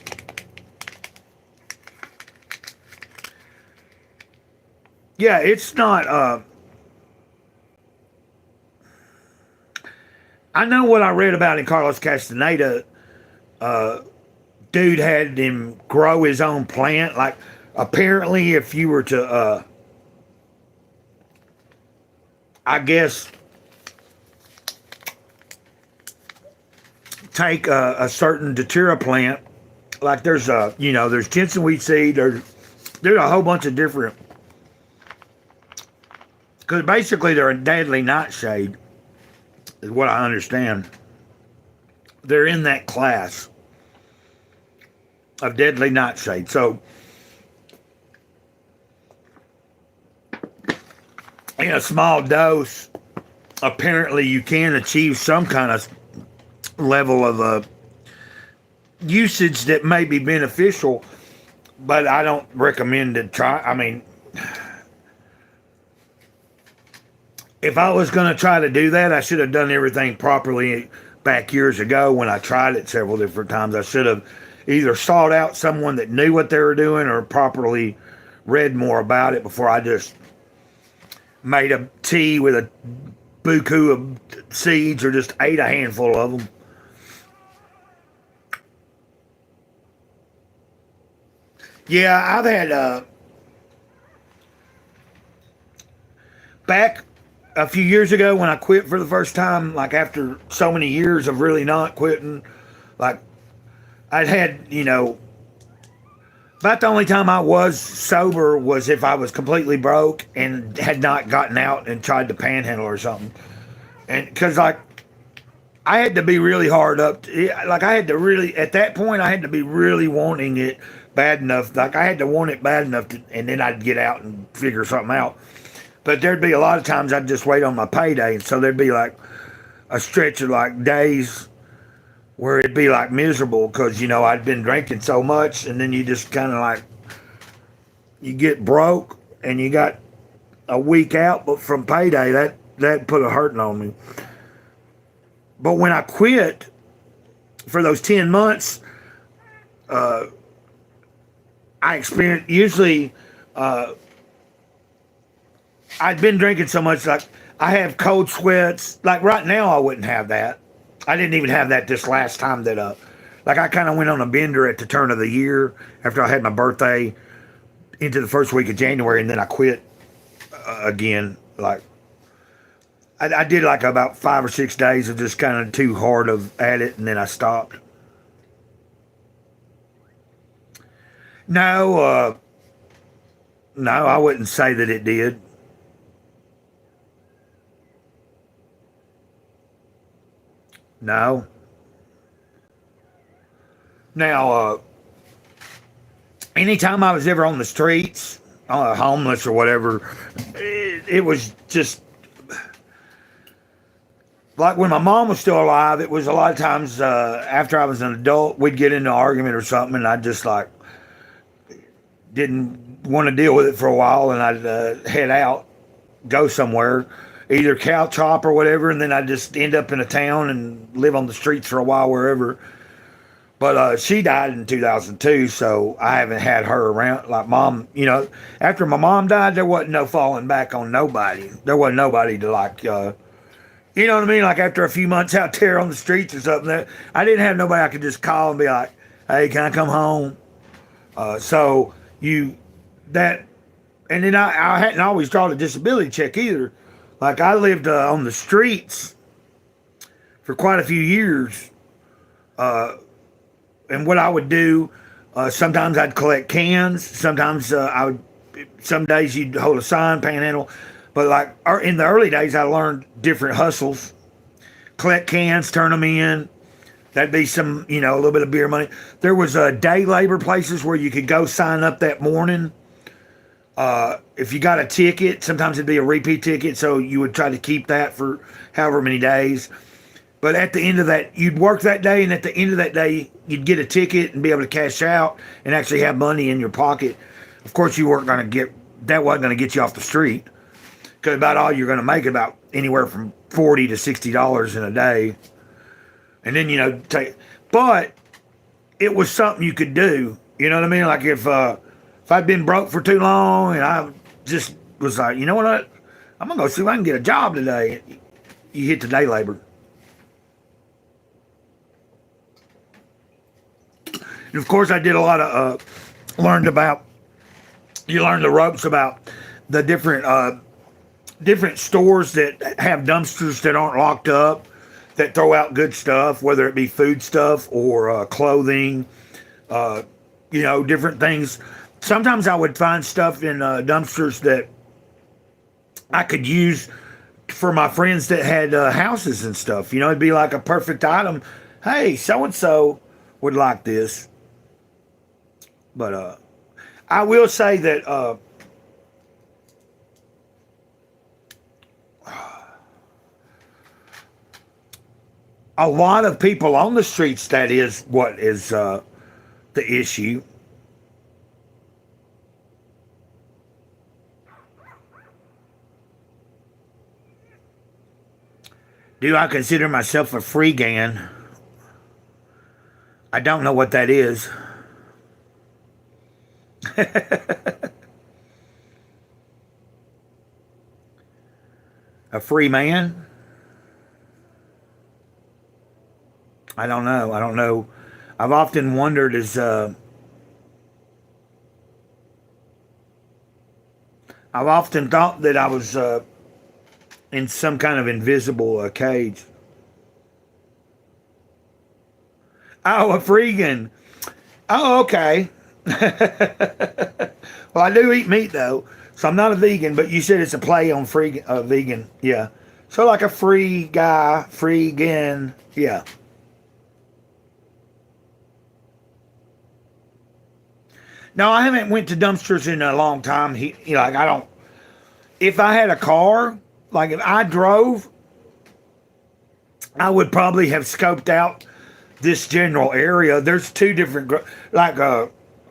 yeah, it's not I know what I read about in Carlos Castaneda. Dude had him grow his own plant. Like, apparently, if you were to, I guess, take a certain datura plant, like there's there's ginseng weed seed, there's a whole bunch of different, because basically they're a deadly nightshade, is what I understand. They're in that class of deadly nightshade. So, in a small dose, apparently you can achieve some kind of level of usage that may be beneficial, but I don't recommend to try. I mean, if I was going to try to do that, I should have done everything properly back years ago when I tried it several different times. I should have either sought out someone that knew what they were doing or properly read more about it before I just made a tea with a buku of seeds or just ate a handful of them. Yeah, I've had back a few years ago when I quit for the first time, like after so many years of really not quitting, like I'd had, about the only time I was sober was if I was completely broke and had not gotten out and tried to panhandle or something. And because, like, I had to be really hard up. Like, I had to really, at that point, I had to be really wanting it bad enough. Like, I had to want it bad enough, and then I'd get out and figure something out. But there'd be a lot of times I'd just wait on my payday. And so there'd be, like, a stretch of, like, days where it'd be like miserable because, I'd been drinking so much, and then you just kind of like, you get broke and you got a week out, but from payday, that put a hurting on me. But when I quit for those 10 months, I experienced, usually, I'd been drinking so much, like, I have cold sweats. Like, right now, I wouldn't have that. I didn't even have that this last time that, like, I kind of went on a bender at the turn of the year after I had my birthday into the first week of January, and then I quit again. Like, I did like about 5 or 6 days of just kind of too hard at it, and then I stopped. No, no, I wouldn't say that it did. No. Now, anytime I was ever on the streets, homeless or whatever, it was just like when my mom was still alive. It was a lot of times after I was an adult, we'd get into an argument or something, and I just like didn't want to deal with it for a while, and I'd head out, go somewhere, either couch hop or whatever, and then I'd just end up in a town and live on the streets for a while wherever. But she died in 2002, so I haven't had her around. Like mom, after my mom died, there wasn't no falling back on nobody. There wasn't nobody to like, you know what I mean? Like after a few months out there on the streets or something, I didn't have nobody I could just call and be like, "Hey, can I come home?" So that, and then I hadn't always drawn a disability check either. Like I lived on the streets for quite a few years. And what I would do, sometimes I'd collect cans. Sometimes some days you'd hold a sign, panhandle. But like in the early days, I learned different hustles. Collect cans, turn them in. That'd be some, a little bit of beer money. There was day labor places where you could go sign up that morning. If you got a ticket, sometimes it'd be a repeat ticket, so you would try to keep that for however many days. But at the end of that, you'd work that day, and at the end of that day, you'd get a ticket and be able to cash out and actually have money in your pocket. Of course, you weren't going to that wasn't going to get you off the street, because about all you're going to make about anywhere from $40 to $60 in a day. And then, but it was something you could do. You know what I mean? Like if I'd been broke for too long and I just was like, you know what, I'm going to go see if I can get a job today. You hit the day labor. And of course, I did a lot of you learn the ropes about the different stores that have dumpsters that aren't locked up, that throw out good stuff, whether it be food stuff or clothing, different things. Sometimes I would find stuff in dumpsters that I could use for my friends that had houses and stuff. It'd be like a perfect item. Hey, so-and-so would like this. But I will say that a lot of people on the streets, that is what is the issue. Do I consider myself a freegan? I don't know what that is. A free man? I don't know. I've often wondered I've often thought that I was in some kind of invisible cage. Oh, a freegan. Oh, okay. Well, I do eat meat though, so I'm not a vegan. But you said it's a play on free vegan, yeah. So like a free guy, freegan, yeah. No, I haven't went to dumpsters in a long time. Like I don't. If I had a car, like if I drove, I would probably have scoped out this general area. There's two different,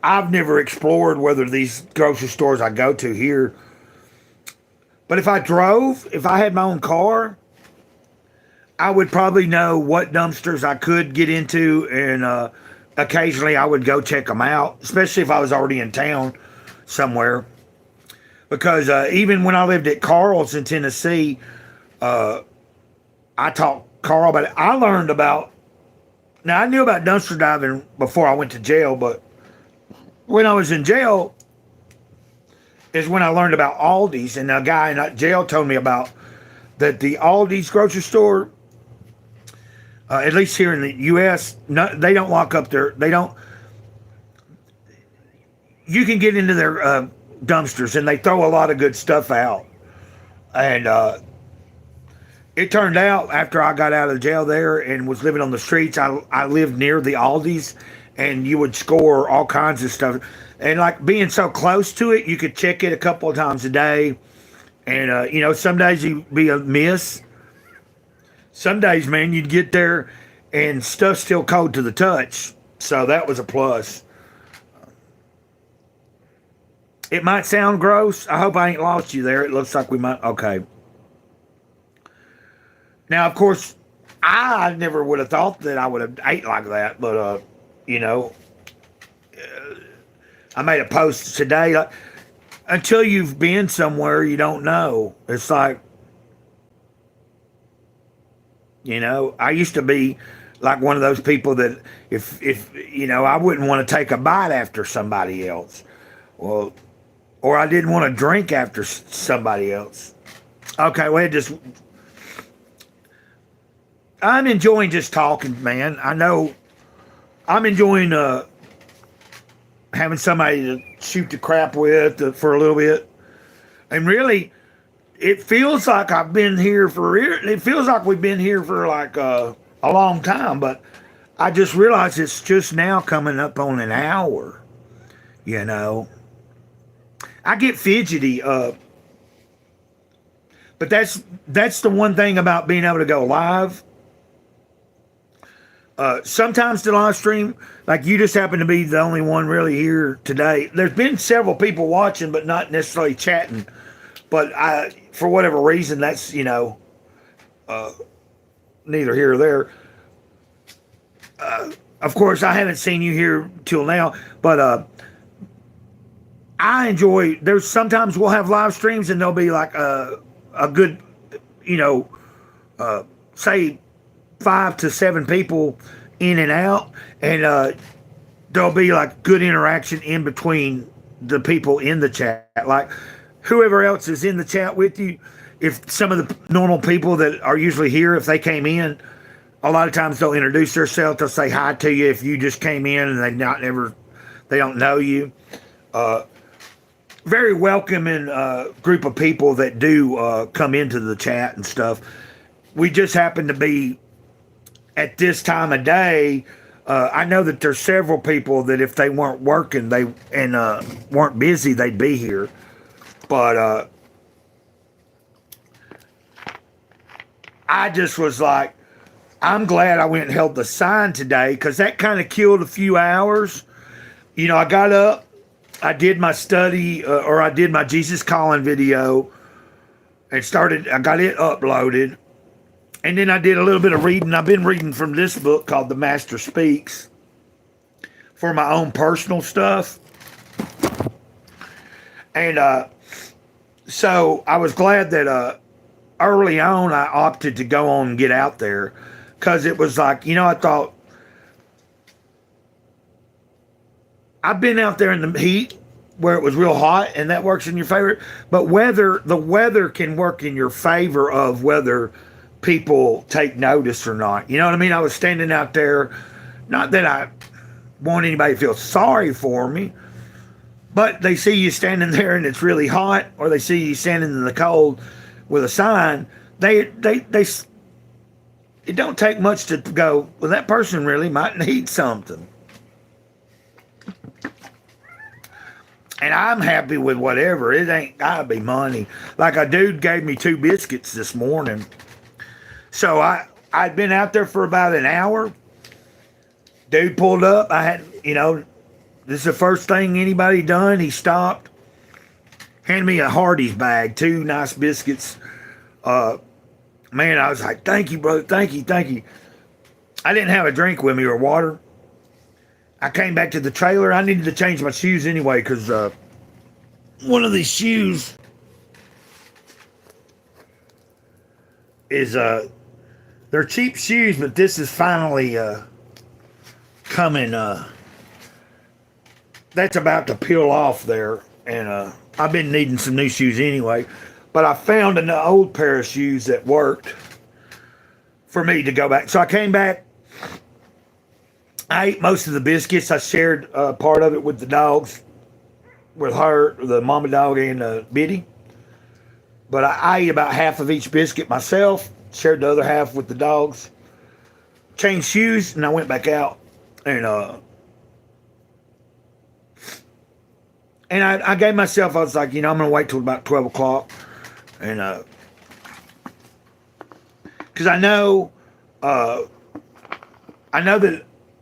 I've never explored whether these grocery stores I go to here. But if I had my own car, I would probably know what dumpsters I could get into, and occasionally I would go check them out, especially if I was already in town somewhere. Because even when I lived at Carl's in Tennessee, I taught Carl about it. I learned about, now I knew about dumpster diving before I went to jail, but when I was in jail is when I learned about Aldi's, and a guy in that jail told me about that the Aldi's grocery store, at least here in the U.S., no, they don't lock up their. They don't. You can get into their dumpsters, and they throw a lot of good stuff out. And it turned out after I got out of jail there and was living on the streets, I lived near the Aldi's, and you would score all kinds of stuff. And like being so close to it, you could check it a couple of times a day. And, you know, some days you'd be a miss. Some days, man, you'd get there and stuff's still cold to the touch. So that was a plus. It might sound gross. I hope I ain't lost you there. It looks like we might. Okay. Now, of course, I never would have thought that I would have ate like that. But, you know, I made a post today. Like, until you've been somewhere, you don't know. It's like, you know, I used to be like one of those people that if you know, I wouldn't want to take a bite after somebody else. Well, or I didn't want to drink after somebody else. Okay, well, I'm enjoying just talking, man. I know I'm enjoying having somebody to shoot the crap with for a little bit. And really, it feels like I've been here it feels like we've been here for like a long time, but I just realized it's just now coming up on an hour, you know. I get fidgety, but that's the one thing about being able to go live. Sometimes the live stream, like you just happen to be the only one really here today. There's been several people watching, but not necessarily chatting. But for whatever reason, that's, you know, neither here or there. Of course, I haven't seen you here till now, but I enjoy. There's sometimes we'll have live streams and there'll be like a good, you know, say 5 to 7 people in and out, and there'll be like good interaction in between the people in the chat. Like whoever else is in the chat with you, if some of the normal people that are usually here, if they came in, a lot of times they'll introduce themselves. They'll say hi to you if you just came in and they don't know you. Very welcoming group of people that do come into the chat and stuff. We just happen to be at this time of day. I know that there's several people that if they weren't working and weren't busy, they'd be here. But I just was like, I'm glad I went and held the sign today, because that kind of killed a few hours. You know, I got up, I did my study, or I did my Jesus Calling video, and I got it uploaded. And then I did a little bit of reading. I've been reading from this book called The Master Speaks for my own personal stuff. And so I was glad that early on I opted to go on and get out there, because it was like, you know, I thought, I've been out there in the heat where it was real hot, and that works in your favor. But the weather can work in your favor of whether people take notice or not. You know what I mean? I was standing out there, not that I want anybody to feel sorry for me, but they see you standing there and it's really hot, or they see you standing in the cold with a sign. It don't take much to go, well, that person really might need something. And I'm happy with whatever. It ain't gotta be money. Like a dude gave me 2 biscuits this morning. So I'd been out there for about an hour. Dude pulled up. I had, you know, this is the first thing anybody done. He stopped, handed me a Hardee's bag, 2 nice biscuits. Man, I was like, thank you, brother. Thank you. I didn't have a drink with me or water. I came back to the trailer. I needed to change my shoes anyway, because one of these shoes is they're cheap shoes, but this is finally coming. That's about to peel off there, and I've been needing some new shoes anyway. But I found an old pair of shoes that worked for me to go back. So I came back. I ate most of the biscuits. I shared part of it with the dogs, with her, the mama dog, and Biddy. But I ate about half of each biscuit myself, shared the other half with the dogs, changed shoes, and I went back out. And I gave myself, I was like, I'm going to wait till about 12 o'clock. And, because I know that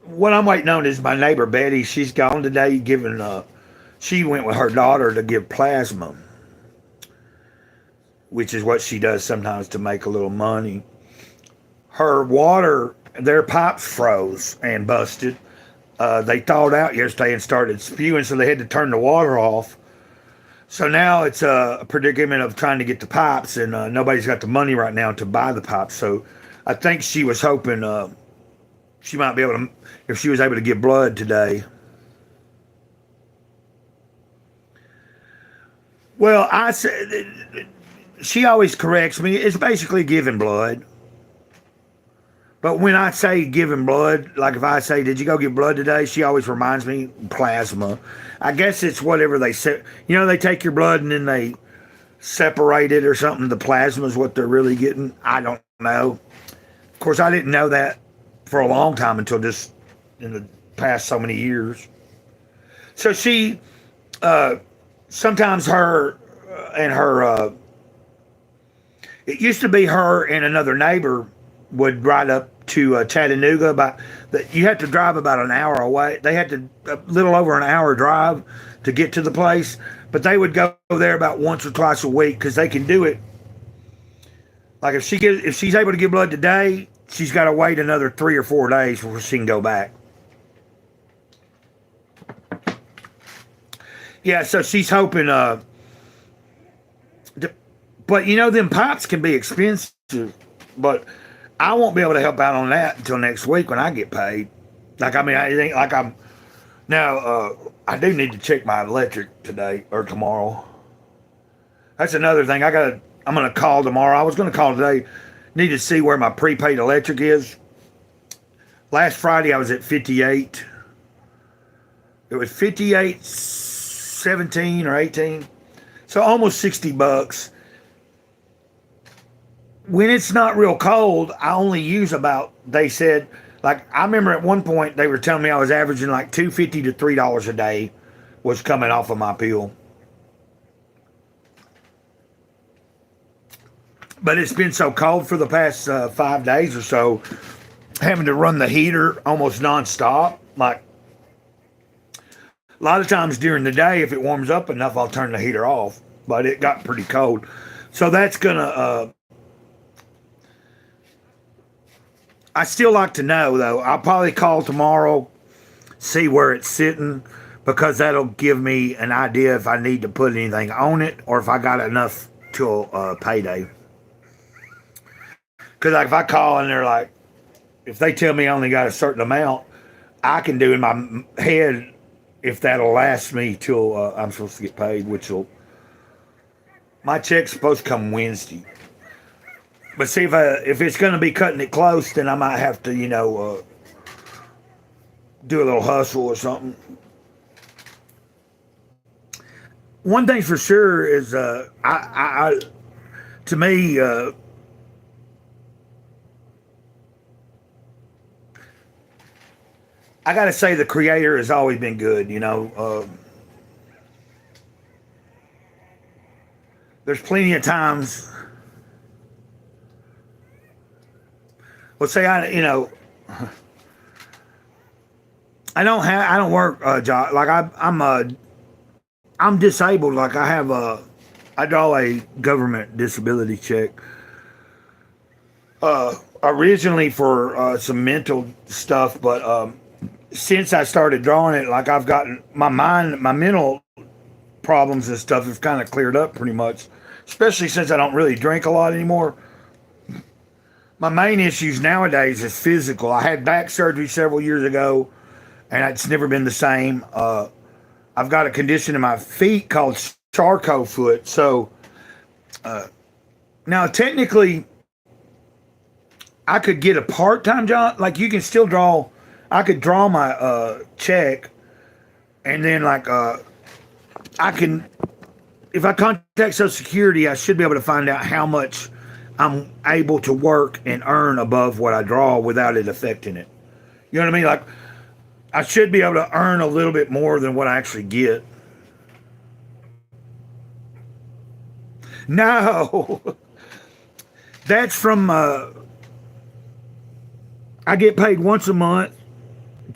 what I'm waiting on is my neighbor Betty. She's gone today she went with her daughter to give plasma, which is what she does sometimes to make a little money. Her water, their pipes froze and busted. They thawed out yesterday and started spewing, so they had to turn the water off. So now it's a predicament of trying to get the pipes, and nobody's got the money right now to buy the pipes. So I think she was hoping she might be able to, if she was able to give blood today. Well, I said, she always corrects me. It's basically giving blood. But when I say giving blood, like if I say, did you go give blood today? She always reminds me, plasma. I guess it's whatever they say. They take your blood and then they separate it or something. The plasma is what they're really getting. I don't know. Of course, I didn't know that for a long time until just in the past so many years. So she, sometimes her and her, it used to be her and another neighbor would ride up to Chattanooga. You had to drive about an hour away. They had to a little over an hour drive to get to the place, but they would go there about once or twice a week because they can do it. Like if she's able to give blood today, she's got to wait another 3 or 4 days before she can go back. Yeah, so she's hoping. But them pipes can be expensive, but I won't be able to help out on that until next week when I get paid. I think like I'm now. I do need to check my electric today or tomorrow. That's another thing. I'm gonna call tomorrow. I was gonna call today. Need to see where my prepaid electric is. Last Friday I was at 58. It was 58.17 or 18, so almost $60. When it's not real cold, I only use about, they said, like, I remember at one point they were telling me I was averaging like $2.50 to $3 a day was coming off of my bill. But it's been so cold for the past 5 days or so, having to run the heater almost nonstop. Like, a lot of times during the day, if it warms up enough, I'll turn the heater off. But it got pretty cold. So that's going to... I still like to know, though. I'll probably call tomorrow, see where it's sitting, because that'll give me an idea if I need to put anything on it or if I got enough till payday. Because like if I call and they're like, if they tell me I only got a certain amount, I can do in my head if that'll last me till I'm supposed to get paid, my check's supposed to come Wednesday. But see, if it's going to be cutting it close, then I might have to, do a little hustle or something. One thing for sure is, to me, I got to say the Creator has always been good, There's plenty of times. Well, say I don't work a job. Like I'm disabled. Like I draw a government disability check. Originally for some mental stuff, but since I started drawing it, like I've gotten my mental problems and stuff have kind of cleared up pretty much. Especially since I don't really drink a lot anymore. My main issues nowadays is physical. I had back surgery several years ago, and it's never been the same. I've got a condition in my feet called Charcot foot. So Now, technically, I could get a part-time job. Like you can still draw. I could draw my check, and then like I can. If I contact Social Security, I should be able to find out how much I'm able to work and earn above what I draw without it affecting it. You know what I mean? Like I should be able to earn a little bit more than what I actually get. No, that's from. I get paid once a month,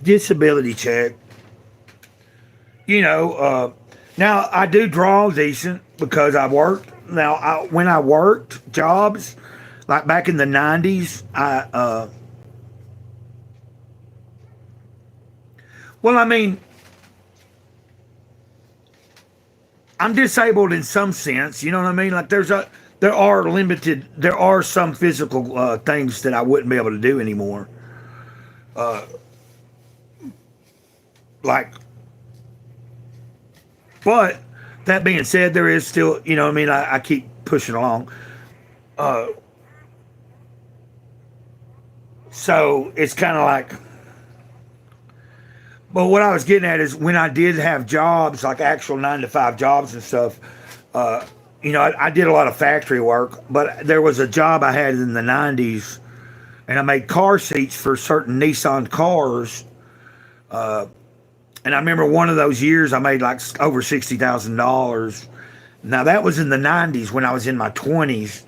disability check. You know, now I do draw decent because I worked. Now, when I worked jobs, like back in the '90s, well, I mean, I'm disabled in some sense. You know what I mean? Like there are some physical things that I wouldn't be able to do anymore. Like, but that being said, there is still, you know what I mean? I keep pushing along. Uh, so it's kind of like, but what I was getting at is when I did have jobs, like actual 9 to 5 jobs and stuff, uh, you know, I did a lot of factory work, but there was a job I had in the 90s and I made car seats for certain Nissan cars. And I remember one of those years I made like over $60,000. Now that was in the 90s when I was in my 20s.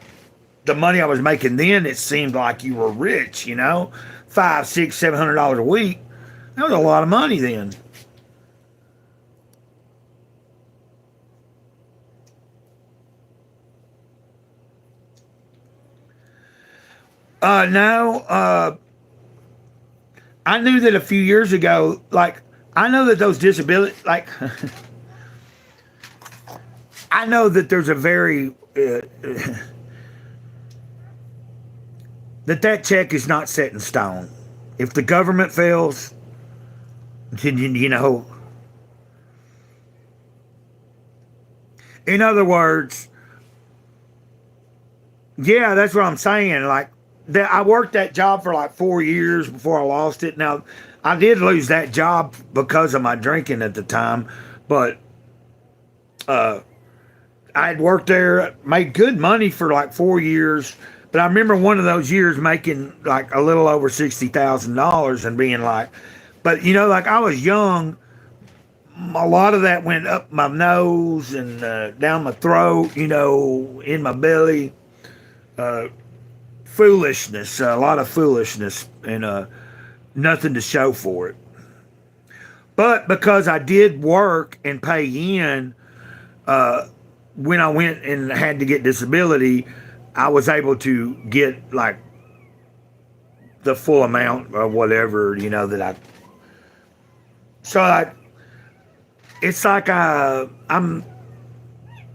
The money I was making then, it seemed like you were rich, you know, $500, $600, $700 a week. That was a lot of money then. No, I knew that a few years ago, like, I know that those disability, like, I know that there's a very, that check is not set in stone. If the government fails, then, you know, in other words, yeah, that's what I'm saying. Like that, I worked that job for like 4 years before I lost it. Now, I did lose that job because of my drinking at the time, but uh, I had worked there, made good money for like 4 years. But I remember one of those years making like a little over $60,000 and being like, but you know, like I was young. A lot of that went up my nose and down my throat, you know, in my belly. Uh, Foolishness, a lot of foolishness, and nothing to show for it. But because I did work and pay in, uh, when I went and had to get disability, I was able to get like the full amount or whatever, you know, that I. So it's like I'm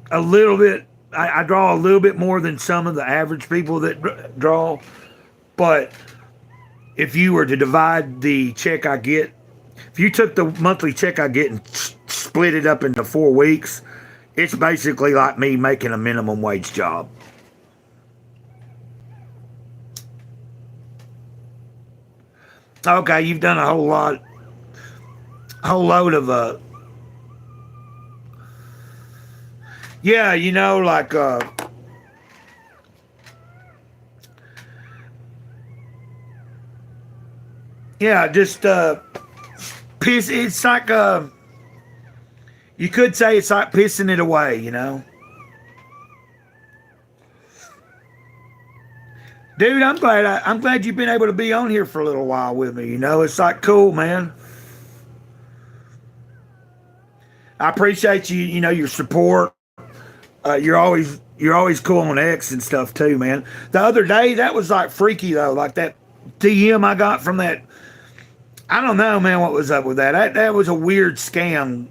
a little bit. I draw a little bit more than some of the average people that draw, but if you were to divide the check I get, if you took the monthly check I get and split it up into 4 weeks, it's basically like me making a minimum wage job. Okay, you've done a whole load of yeah, you know, like yeah, just piss. It's like you could say it's like pissing it away, you know. Dude, I'm glad you've been able to be on here for a little while with me. You know, it's like cool, man. I appreciate you. You know, your support. You're always cool on X and stuff too, man. The other day that was like freaky though, like that DM I got from that. I don't know, man, what was up with that. That was a weird scam.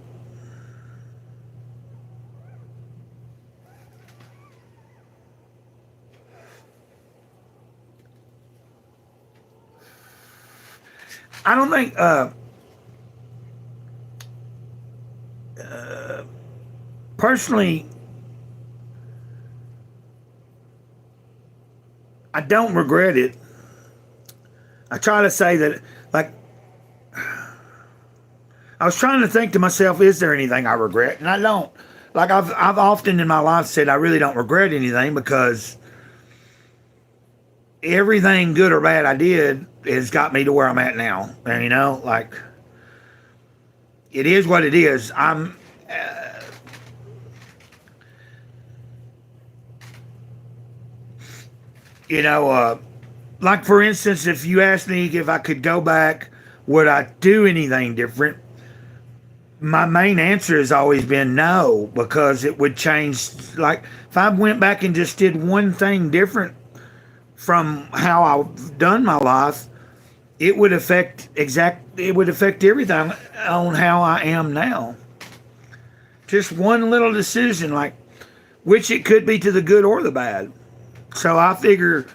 I don't think personally I don't regret it. I try to say that, like, I was trying to think to myself, is there anything I regret? And I don't. Like, I've often in my life said I really don't regret anything because everything good or bad I did has got me to where I'm at now. And, you know, like, it is what it is. You know, like for instance, if you asked me if I could go back, would I do anything different? My main answer has always been no, because it would change. Like, if I went back and just did one thing different from how I've done my life, it would affect everything on how I am now. Just one little decision, like, which it could be to the good or the bad. So I figure,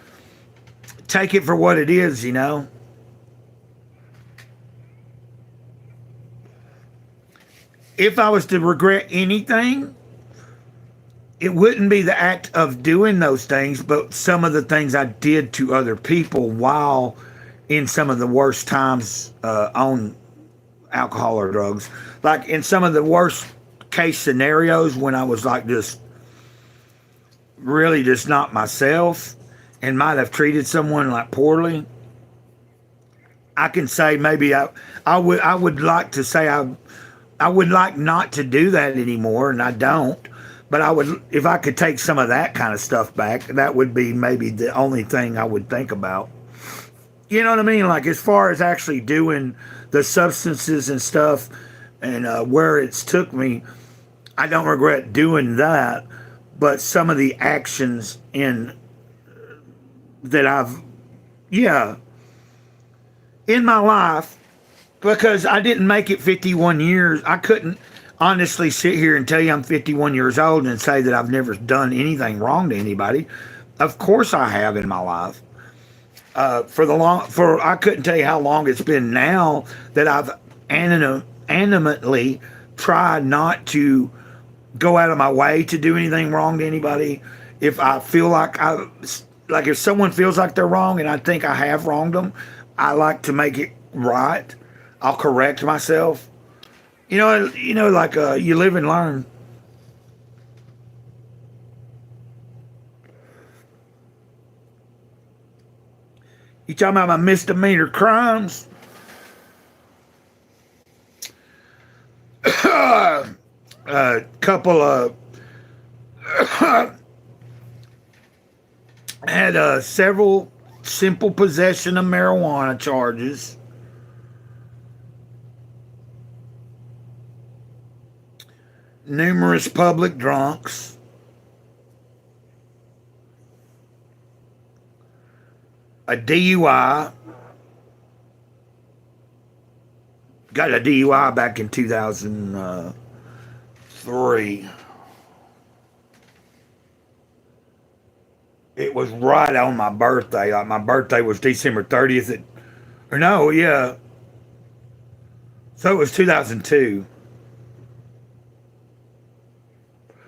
take it for what it is, you know. If I was to regret anything, it wouldn't be the act of doing those things, but some of the things I did to other people while in some of the worst times on alcohol or drugs. Like in some of the worst case scenarios when I was like just really just not myself and might have treated someone like poorly. I can say maybe I would like to say I would like not to do that anymore, and I don't. But I would, if I could take some of that kind of stuff back, that would be maybe the only thing I would think about. You know what I mean? Like as far as actually doing the substances and stuff and where it's took me, I don't regret doing that. But some of the actions in that in my life, because I didn't make it 51 years. I couldn't honestly sit here and tell you I'm 51 years old and say that I've never done anything wrong to anybody. Of course I have in my life. I couldn't tell you how long it's been now that I've animately tried not to go out of my way to do anything wrong to anybody. If I feel like if someone feels like they're wrong and I think I have wronged them, I like to make it right. I'll correct myself. You know, like you live and learn. You talking about my misdemeanor crimes? A couple of had several simple possession of marijuana charges. Numerous public drunks. A DUI. Got a DUI back in 2003. It was right on my birthday. Like my birthday was December 30th. So it was 2002.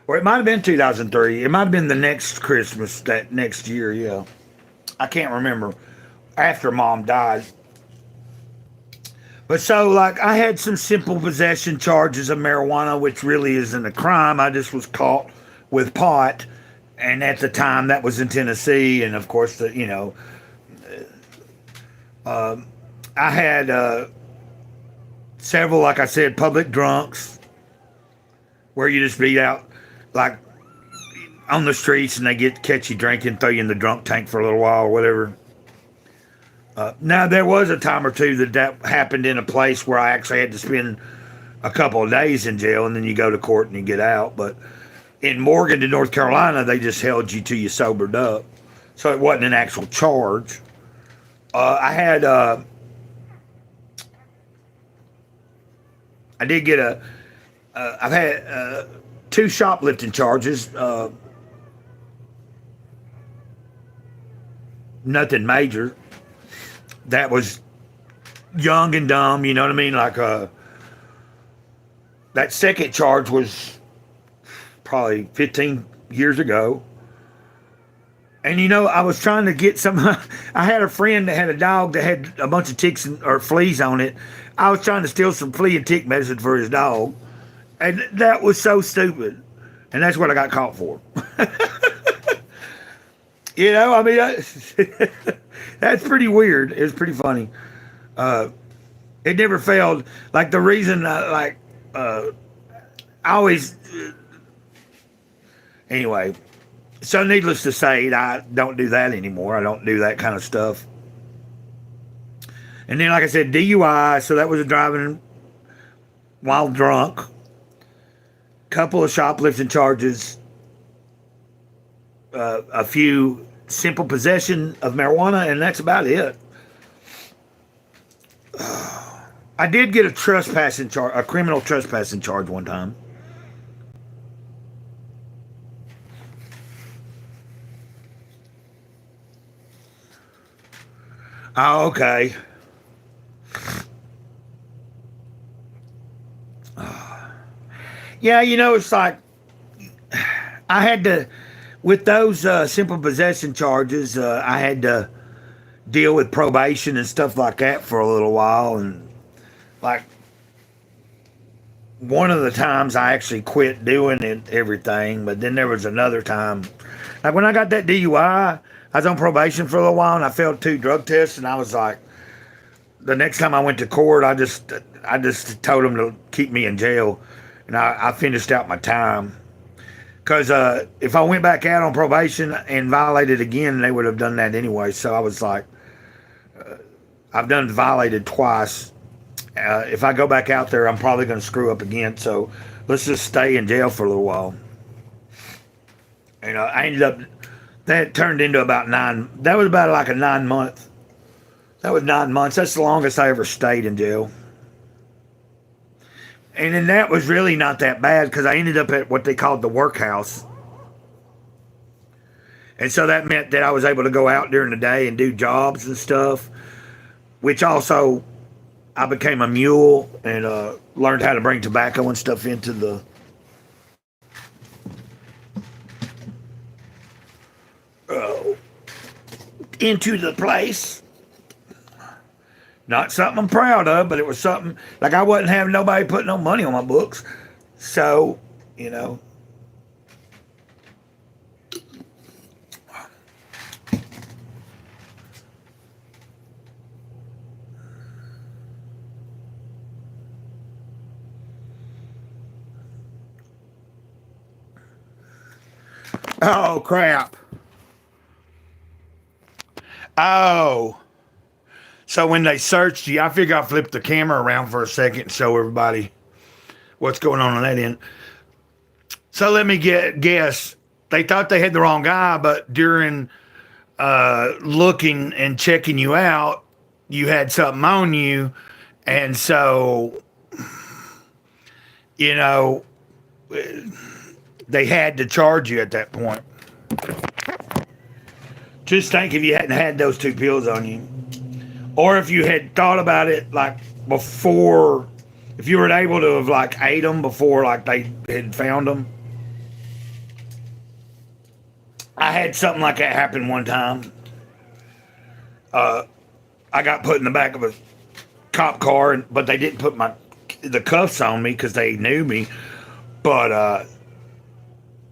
Or it might have been 2003. It might have been the next Christmas, that next year, yeah. I can't remember. After Mom died. But so, like, I had some simple possession charges of marijuana, which really isn't a crime. I just was caught with pot. And at the time, that was in Tennessee. And, of course, I had several, like I said, public drunks where you just be out like on the streets and they catch you drinking, throw you in the drunk tank for a little while or whatever. Now there was a time or two that happened in a place where I actually had to spend a couple of days in jail, and then you go to court and you get out. But in Morganton, North Carolina, they just held you till you sobered up, so it wasn't an actual charge. I did get I've had 2 shoplifting charges. Nothing major. That was young and dumb, you know what I mean? Like, that second charge was probably 15 years ago. And I was trying to get some. I had a friend that had a dog that had a bunch of ticks or fleas on it. I was trying to steal some flea and tick medicine for his dog, and that was so stupid. And that's what I got caught for. I mean, that's pretty weird. It was pretty funny. It never failed. Like the reason, I always. Anyway, so needless to say, I don't do that anymore. I don't do that kind of stuff. And then, like I said, DUI. So that was a driving while drunk. Couple of shoplifting charges. A few simple possession of marijuana, and that's about it. I did get a criminal trespassing charge one time. Oh, okay. Yeah, it's like I had to, with those simple possession charges, I had to deal with probation and stuff like that for a little while. And like one of the times I actually quit doing it, everything, but then there was another time. Like when I got that DUI, I was on probation for a little while and I failed 2 drug tests, and I was like, the next time I went to court, I just told them to keep me in jail, and I finished out my time. Because if I went back out on probation and violated again, they would have done that anyway. So I was like, I've done violated twice. If I go back out there, I'm probably going to screw up again. So let's just stay in jail for a little while. And I ended up, that turned into about 9. That was about like a 9-month. That was 9 months. That's the longest I ever stayed in jail. And then that was really not that bad because I ended up at what they called the workhouse. And so that meant that I was able to go out during the day and do jobs and stuff, which also I became a mule and learned how to bring tobacco and stuff into the place. Not something I'm proud of, but it was something, like I wasn't having nobody put no money on my books. So, Oh, crap. Oh. So when they searched you, I figure I flipped the camera around for a second and show everybody what's going on that end. So let me guess. They thought they had the wrong guy, but during looking and checking you out, you had something on you. And so, they had to charge you at that point. Just think if you hadn't had those 2 pills on you. Or if you had thought about it like before, if you were able to have like ate them before like they had found them. I had something like that happen one time. I got put in the back of a cop car, but they didn't put the cuffs on me because they knew me. But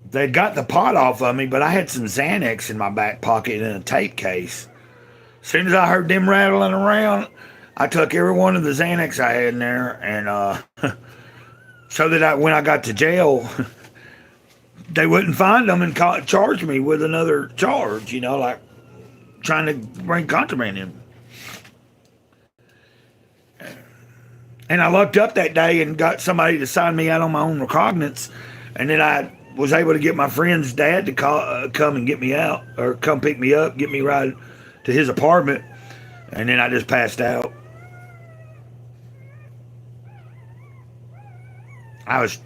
they got the pot off of me, but I had some Xanax in my back pocket in a tape case. As soon as I heard them rattling around, I took every one of the Xanax I had in there, and so that when I got to jail, they wouldn't find them and charge me with another charge, like trying to bring contraband in. And I lucked up that day and got somebody to sign me out on my own recognizance, and then I was able to get my friend's dad to come and get me out, or come pick me up, get me right to his apartment, and then I just passed out. I was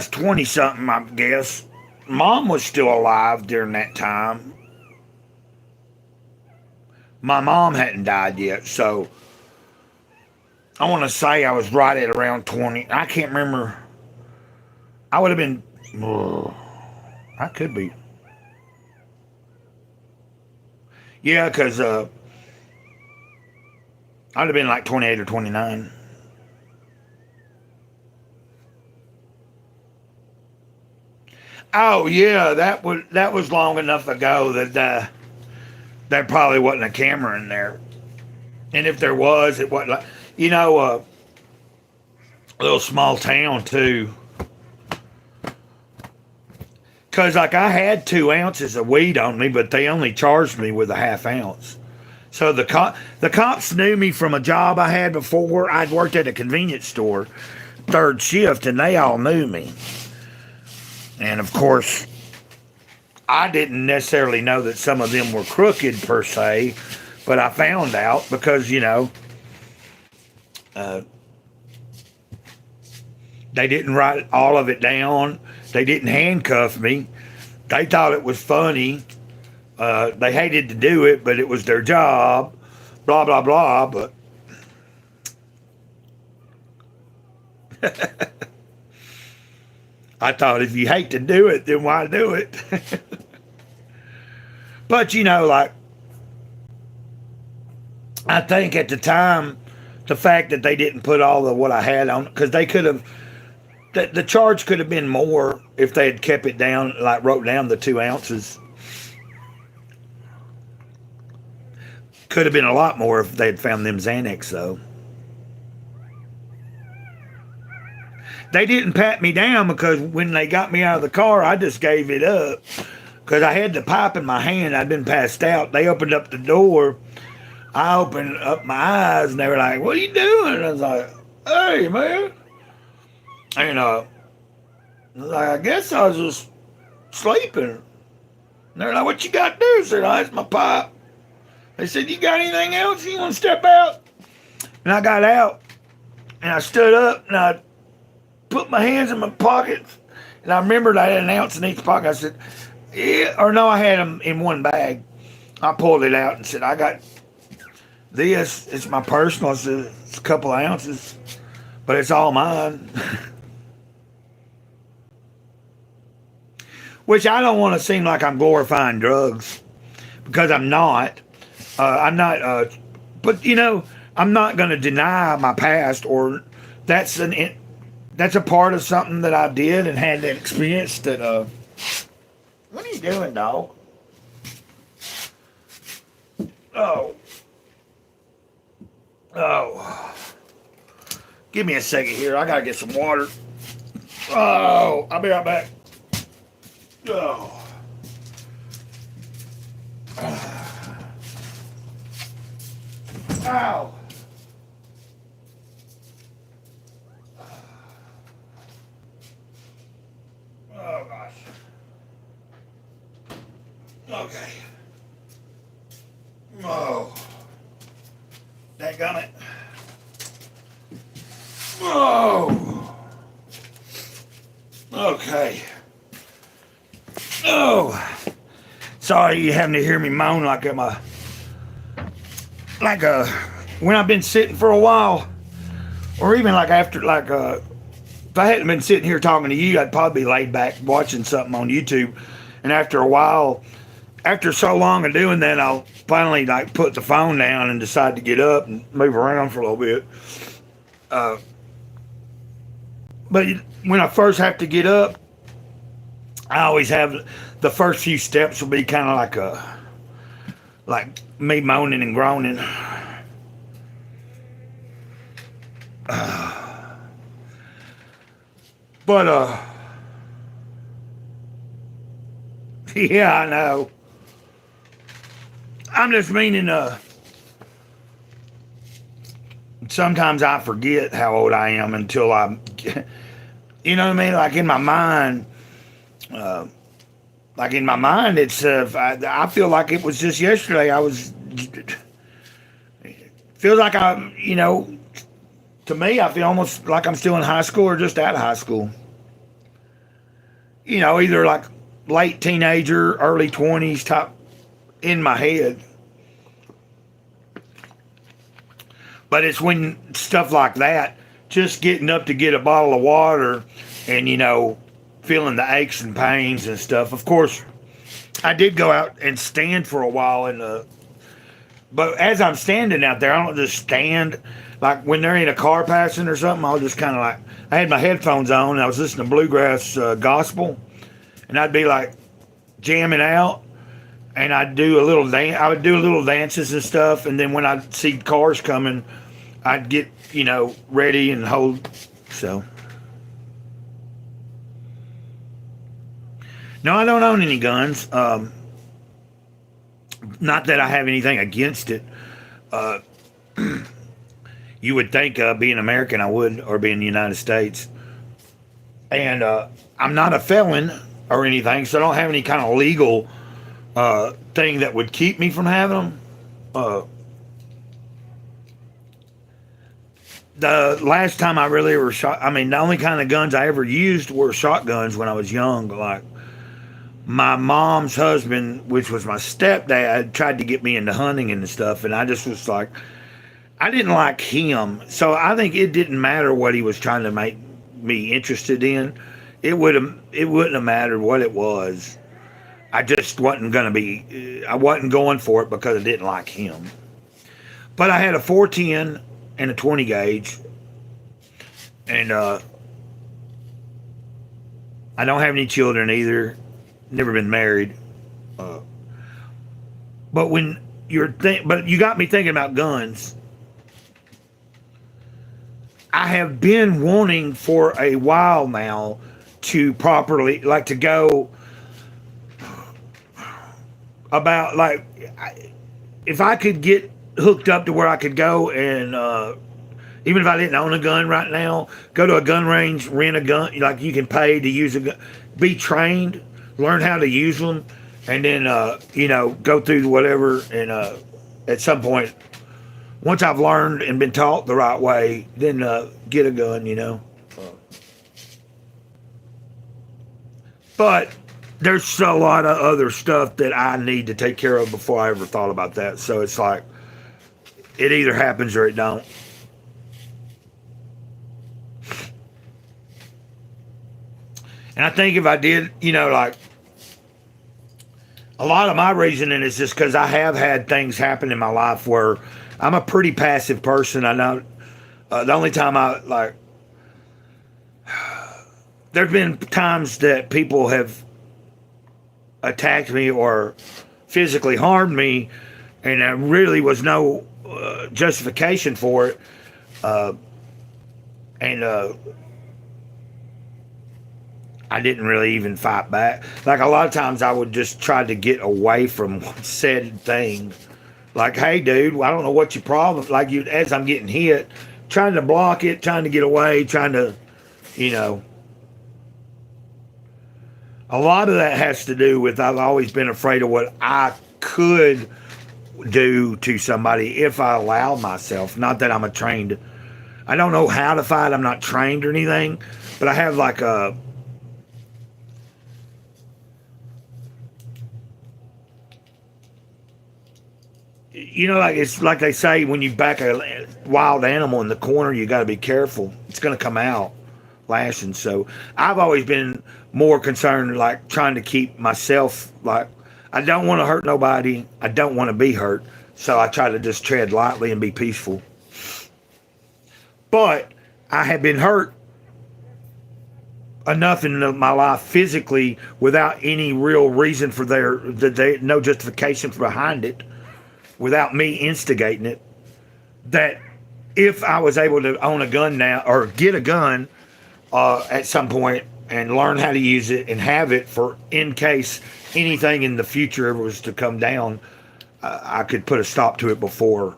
20 something, I guess. Mom was still alive during that time. My mom hadn't died yet, so I want to say I was right at around 20. I can't remember. I would have been I could be. Yeah, because I'd have been like 28 or 29. Oh yeah, that was long enough ago that there probably wasn't a camera in there, and if there was, it wasn't like a little small town too. Cause like I had 2 ounces of weed on me, but they only charged me with a half ounce. So the cops knew me from a job I had before. I'd worked at a convenience store, third shift, and they all knew me. And of course, I didn't necessarily know that some of them were crooked per se, but I found out because uh, they didn't write all of it down. They didn't handcuff me. They thought it was funny. They hated to do it, but it was their job. Blah blah blah. But I thought if you hate to do it, then why do it? But like I think at the time, the fact that they didn't put all of what I had on, because they could have, the charge could have been more if they had kept it down, like wrote down the 2 ounces. Could have been a lot more if they had found them Xanax, though. They didn't pat me down because when they got me out of the car, I just gave it up because I had the pipe in my hand. I'd been passed out. They opened up the door. I opened up my eyes, and they were like, "What are you doing?" And I was like, "Hey, man." And like, I guess I was just sleeping. And they're like, "What you got to do?" I said, "Oh, it's my pipe." They said, "You got anything else? You want to step out?" And I got out, and I stood up, and I put my hands in my pockets. And I remembered I had an ounce in each pocket. I said, "Yeah," or no, I had them in one bag. I pulled it out and said, "I got this. It's my personal. It's a couple of ounces, but it's all mine." Which I don't want to seem like I'm glorifying drugs because I'm not. I'm not. But I'm not going to deny my past, or that's a part of something that I did and had that experience. That what are you doing, dog? Oh, give me a second here. I gotta get some water. Oh, I'll be right back. Oh. Ow. Oh gosh. Okay. Oh. Dadgummit. Oh. Okay. Oh. Sorry you having to hear me moan like when I've been sitting for a while, or even like after if I hadn't been sitting here talking to you, I'd probably be laid back watching something on YouTube, and after a while, after so long of doing that, I'll finally put the phone down and decide to get up and move around for a little bit. But when I first have to get up, I always have the first few steps will be kind of like me moaning and groaning. But yeah, I know. I'm just meaning sometimes I forget how old I am until you know what I mean? Like in my mind, it's I feel like it was just yesterday. Feels like to me, I feel almost like I'm still in high school or just out of high school. Either like late teenager, early 20s type in my head. But it's when stuff like that, just getting up to get a bottle of water and, feeling the aches and pains and stuff. Of course, I did go out and stand for a while, but as I'm standing out there, I don't just stand. Like when there ain't a car passing or something, I'll just kind of like, I had my headphones on and I was listening to bluegrass gospel, and I'd be like jamming out, and I'd do a little I would do little dances and stuff, and then when I'd see cars coming, I'd get ready and hold. So no, I don't own any guns. Not that I have anything against it. Uh, you would think, being American, I would, or being the United States. And I'm not a felon or anything, so I don't have any kind of legal thing that would keep me from having them. The last time I really were shot, I mean, the only kind of guns I ever used were shotguns when I was young. Like, my mom's husband, which was my stepdad, tried to get me into hunting and stuff, and I just was like, I didn't like him. So I think it didn't matter what he was trying to make me interested in. It wouldn't have mattered what it was. I just wasn't I wasn't going for it because I didn't like him. But I had a 410 and a 20 gauge, and I don't have any children either. Never been married. But but you got me thinking about guns. I have been wanting for a while now to properly, like, to go about, like, if I could get hooked up to where I could go and, even if I didn't own a gun right now, go to a gun range, rent a gun, like you can pay to use a gun, be trained, learn how to use them, and then, go through whatever, and at some point, once I've learned and been taught the right way, then get a gun, But there's a lot of other stuff that I need to take care of before I ever thought about that. So it's like, it either happens or it don't. And I think if I did, like, a lot of my reasoning is just because I have had things happen in my life where I'm a pretty passive person. I know the only time there's been times that people have attacked me or physically harmed me, and there really was no justification for it. And I didn't really even fight back. Like, a lot of times I would just try to get away from said thing. Like, hey, dude, I don't know what your problem is. Like, as I'm getting hit, trying to block it, trying to get away, trying to, A lot of that has to do with I've always been afraid of what I could do to somebody if I allow myself. Not that I don't know how to fight. I'm not trained or anything. But I have like a... like it's like they say, when you back a wild animal in the corner, you got to be careful. It's going to come out lashing. So I've always been more concerned, like, trying to keep myself, like, I don't want to hurt nobody. I don't want to be hurt. So I try to just tread lightly and be peaceful. But I have been hurt enough in my life physically without any real reason for no justification behind it, without me instigating it, that if I was able to own a gun now, or get a gun at some point, and learn how to use it and have it for in case anything in the future ever was to come down, I could put a stop to it before.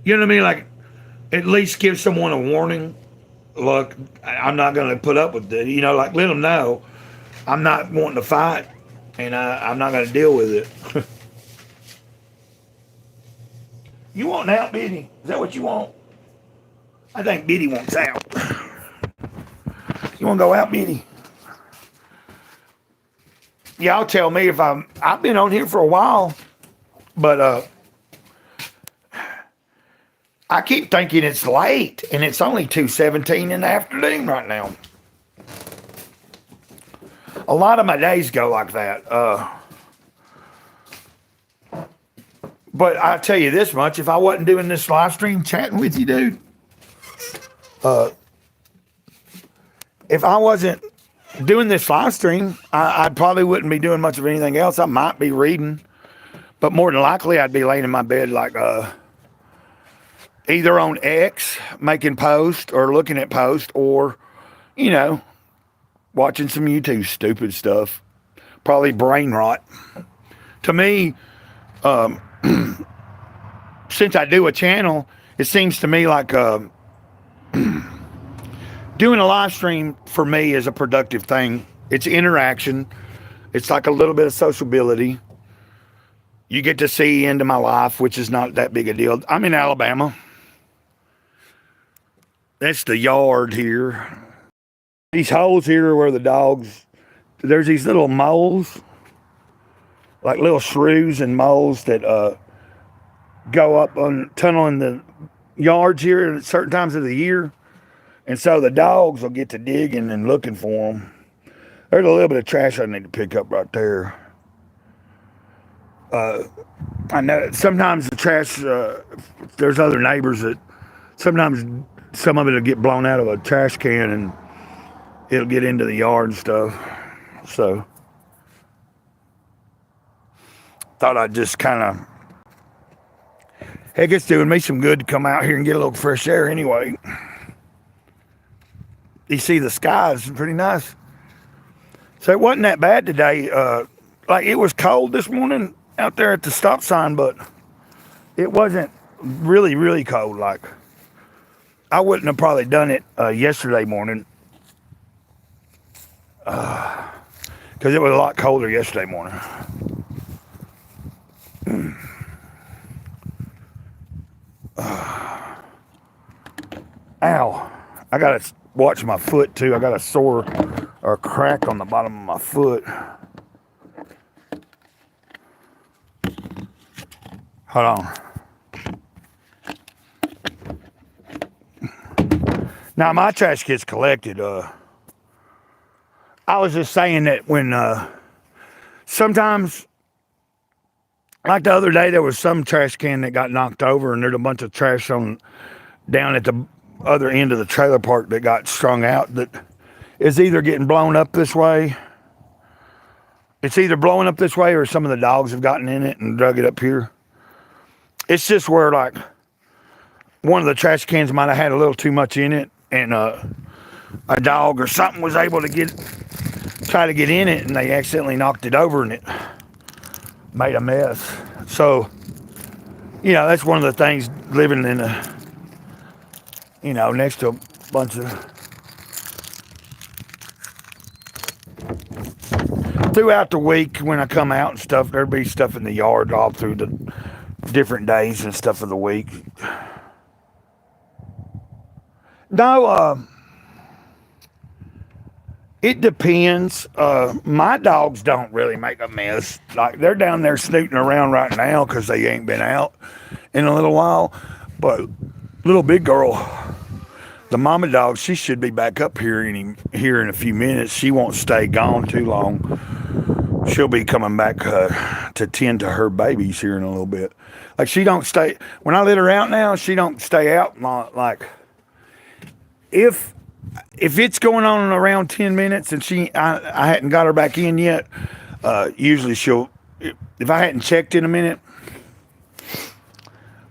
You know what I mean? Like, at least give someone a warning. Look, I'm not going to put up with it. Like, let them know I'm not wanting to fight, and I'm not going to deal with it. You want out, Biddy? Is that what you want? I think Biddy wants out. You want to go out, Biddy? Y'all tell me if I've been on here for a while, but I keep thinking it's late, and it's only 2:17 in the afternoon right now. A lot of my days go like that. But I tell you this much, if I wasn't doing this live stream chatting with you, dude, if I wasn't doing this live stream, I probably wouldn't be doing much of anything else. I might be reading, but more than likely I'd be laying in my bed like either on X making posts or looking at posts, or, you know, watching some YouTube stupid stuff. Probably brain rot. To me, since I do a channel, it seems to me like doing a live stream for me is a productive thing. It's interaction. It's like a little bit of sociability. You get to see into my life, which is not that big a deal. I'm in Alabama. That's the yard here. These holes here are where the dogs, there's these little moles, like little shrews and moles that go up on tunnel in the yards here at certain times of the year. And so the dogs will get to digging and looking for them. There's a little bit of trash I need to pick up right there. I know sometimes the trash, there's other neighbors that sometimes some of it will get blown out of a trash can and it'll get into the yard and stuff. So thought I'd just kind of, heck, it's doing me some good to come out here and get a little fresh air anyway. You see the sky is pretty nice. So it wasn't that bad today. Like it was cold this morning out there at the stop sign, but it wasn't really, really cold. Like I wouldn't have probably done it yesterday morning because it was a lot colder yesterday morning. Ow. I got to watch my foot too. I got a sore or a crack on the bottom of my foot. Hold on. Now my trash gets collected. I was just saying that when sometimes, like the other day, there was some trash can that got knocked over, and there's a bunch of trash on down at the other end of the trailer park that got strung out that is either getting blown up this way. It's either blowing up this way or some of the dogs have gotten in it and drug it up here. It's just where like one of the trash cans might have had a little too much in it, and a dog or something was able to try to get in it, and they accidentally knocked it over and it made a mess. So, you know, that's one of the things living in a, you know, next to a bunch of, throughout the week when I come out and stuff, there'd be stuff in the yard all through the different days and stuff of the week. No, it depends. My dogs don't really make a mess. Like they're down there snooting around right now because they ain't been out in a little while. But little big girl, the mama dog, she should be back up here in a few minutes. She won't stay gone too long. She'll be coming back to tend to her babies here in a little bit. Like she don't stay, when I let her out now, she don't stay out like, if it's going on around 10 minutes and I hadn't got her back in yet, usually if I hadn't checked in a minute,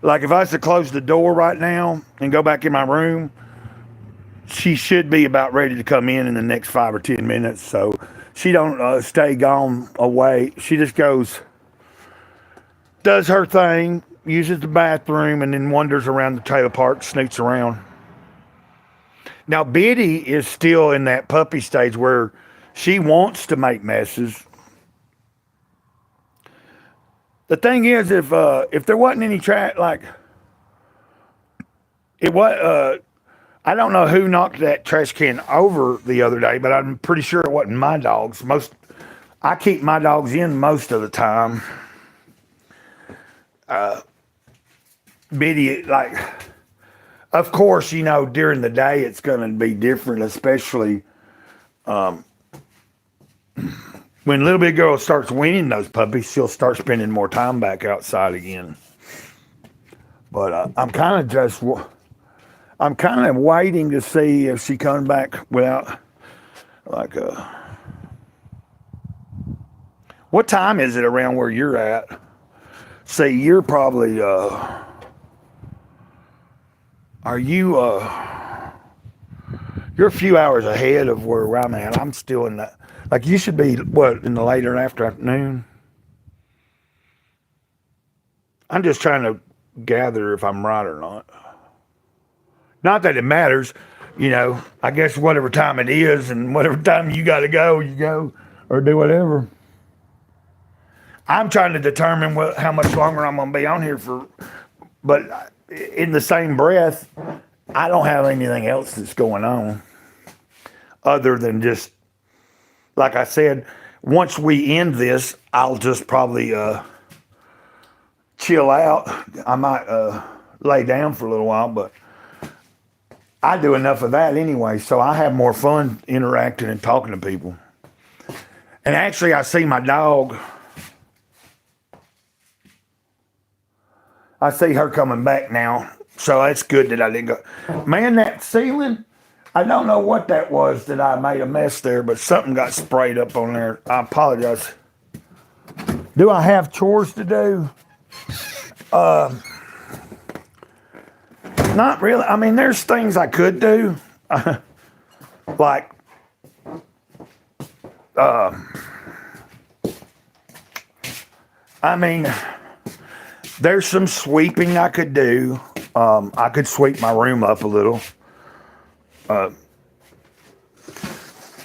like if I was to close the door right now and go back in my room, she should be about ready to come in the next 5 or 10 minutes. So she don't stay gone away. She just goes, does her thing, uses the bathroom, and then wanders around the trailer park, snoots around. Now, Biddy is still in that puppy stage where she wants to make messes. The thing is, if there wasn't any like, it was, I don't know who knocked that trash can over the other day, but I'm pretty sure it wasn't my dogs. I keep my dogs in most of the time. Biddy, like, Of course, during the day it's going to be different, especially when little big girl starts weaning those puppies. She'll start spending more time back outside again. But I'm kind of waiting to see if she comes back without like What time is it around where you're at? See, you're probably are you you're a few hours ahead of where I'm at. I'm still in that. Like you should be what in the later afternoon. I'm just trying to gather if I'm right or not. Not that it matters, I guess whatever time it is and whatever time you got to go, you go or do whatever. I'm trying to determine how much longer I'm going to be on here for, but in the same breath, I don't have anything else that's going on other than just, like I said, once we end this, I'll just probably chill out. I might lay down for a little while, but I do enough of that anyway, so I have more fun interacting and talking to people. And actually, I see my dog. I see her coming back now, so that's good that I didn't go. Man, that ceiling, I don't know what that was that I made a mess there, but something got sprayed up on there. I apologize. Do I have chores to do? Not really. I mean, there's things I could do. Like, I mean, there's some sweeping I could do. I could sweep my room up a little.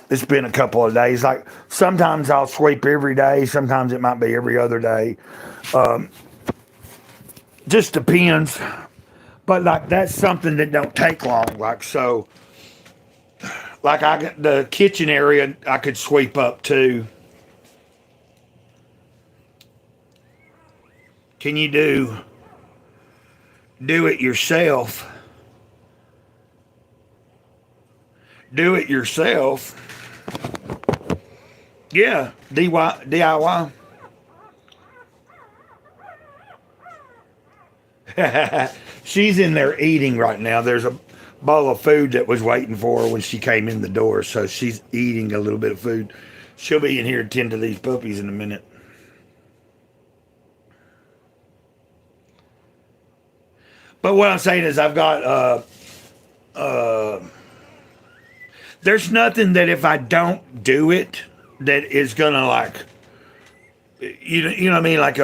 It's been a couple of days. Like, sometimes I'll sweep every day. Sometimes it might be every other day. Just depends. But like that's something that don't take long. Like so, like I got the kitchen area I could sweep up too. Can you do it yourself? Do it yourself. Yeah, DIY. She's in there eating right now. There's a bowl of food that was waiting for her when she came in the door, so she's eating a little bit of food. She'll be in here to tend to these puppies in a minute. But what I'm saying is I've got there's nothing that if I don't do it that is gonna like you know what I mean, like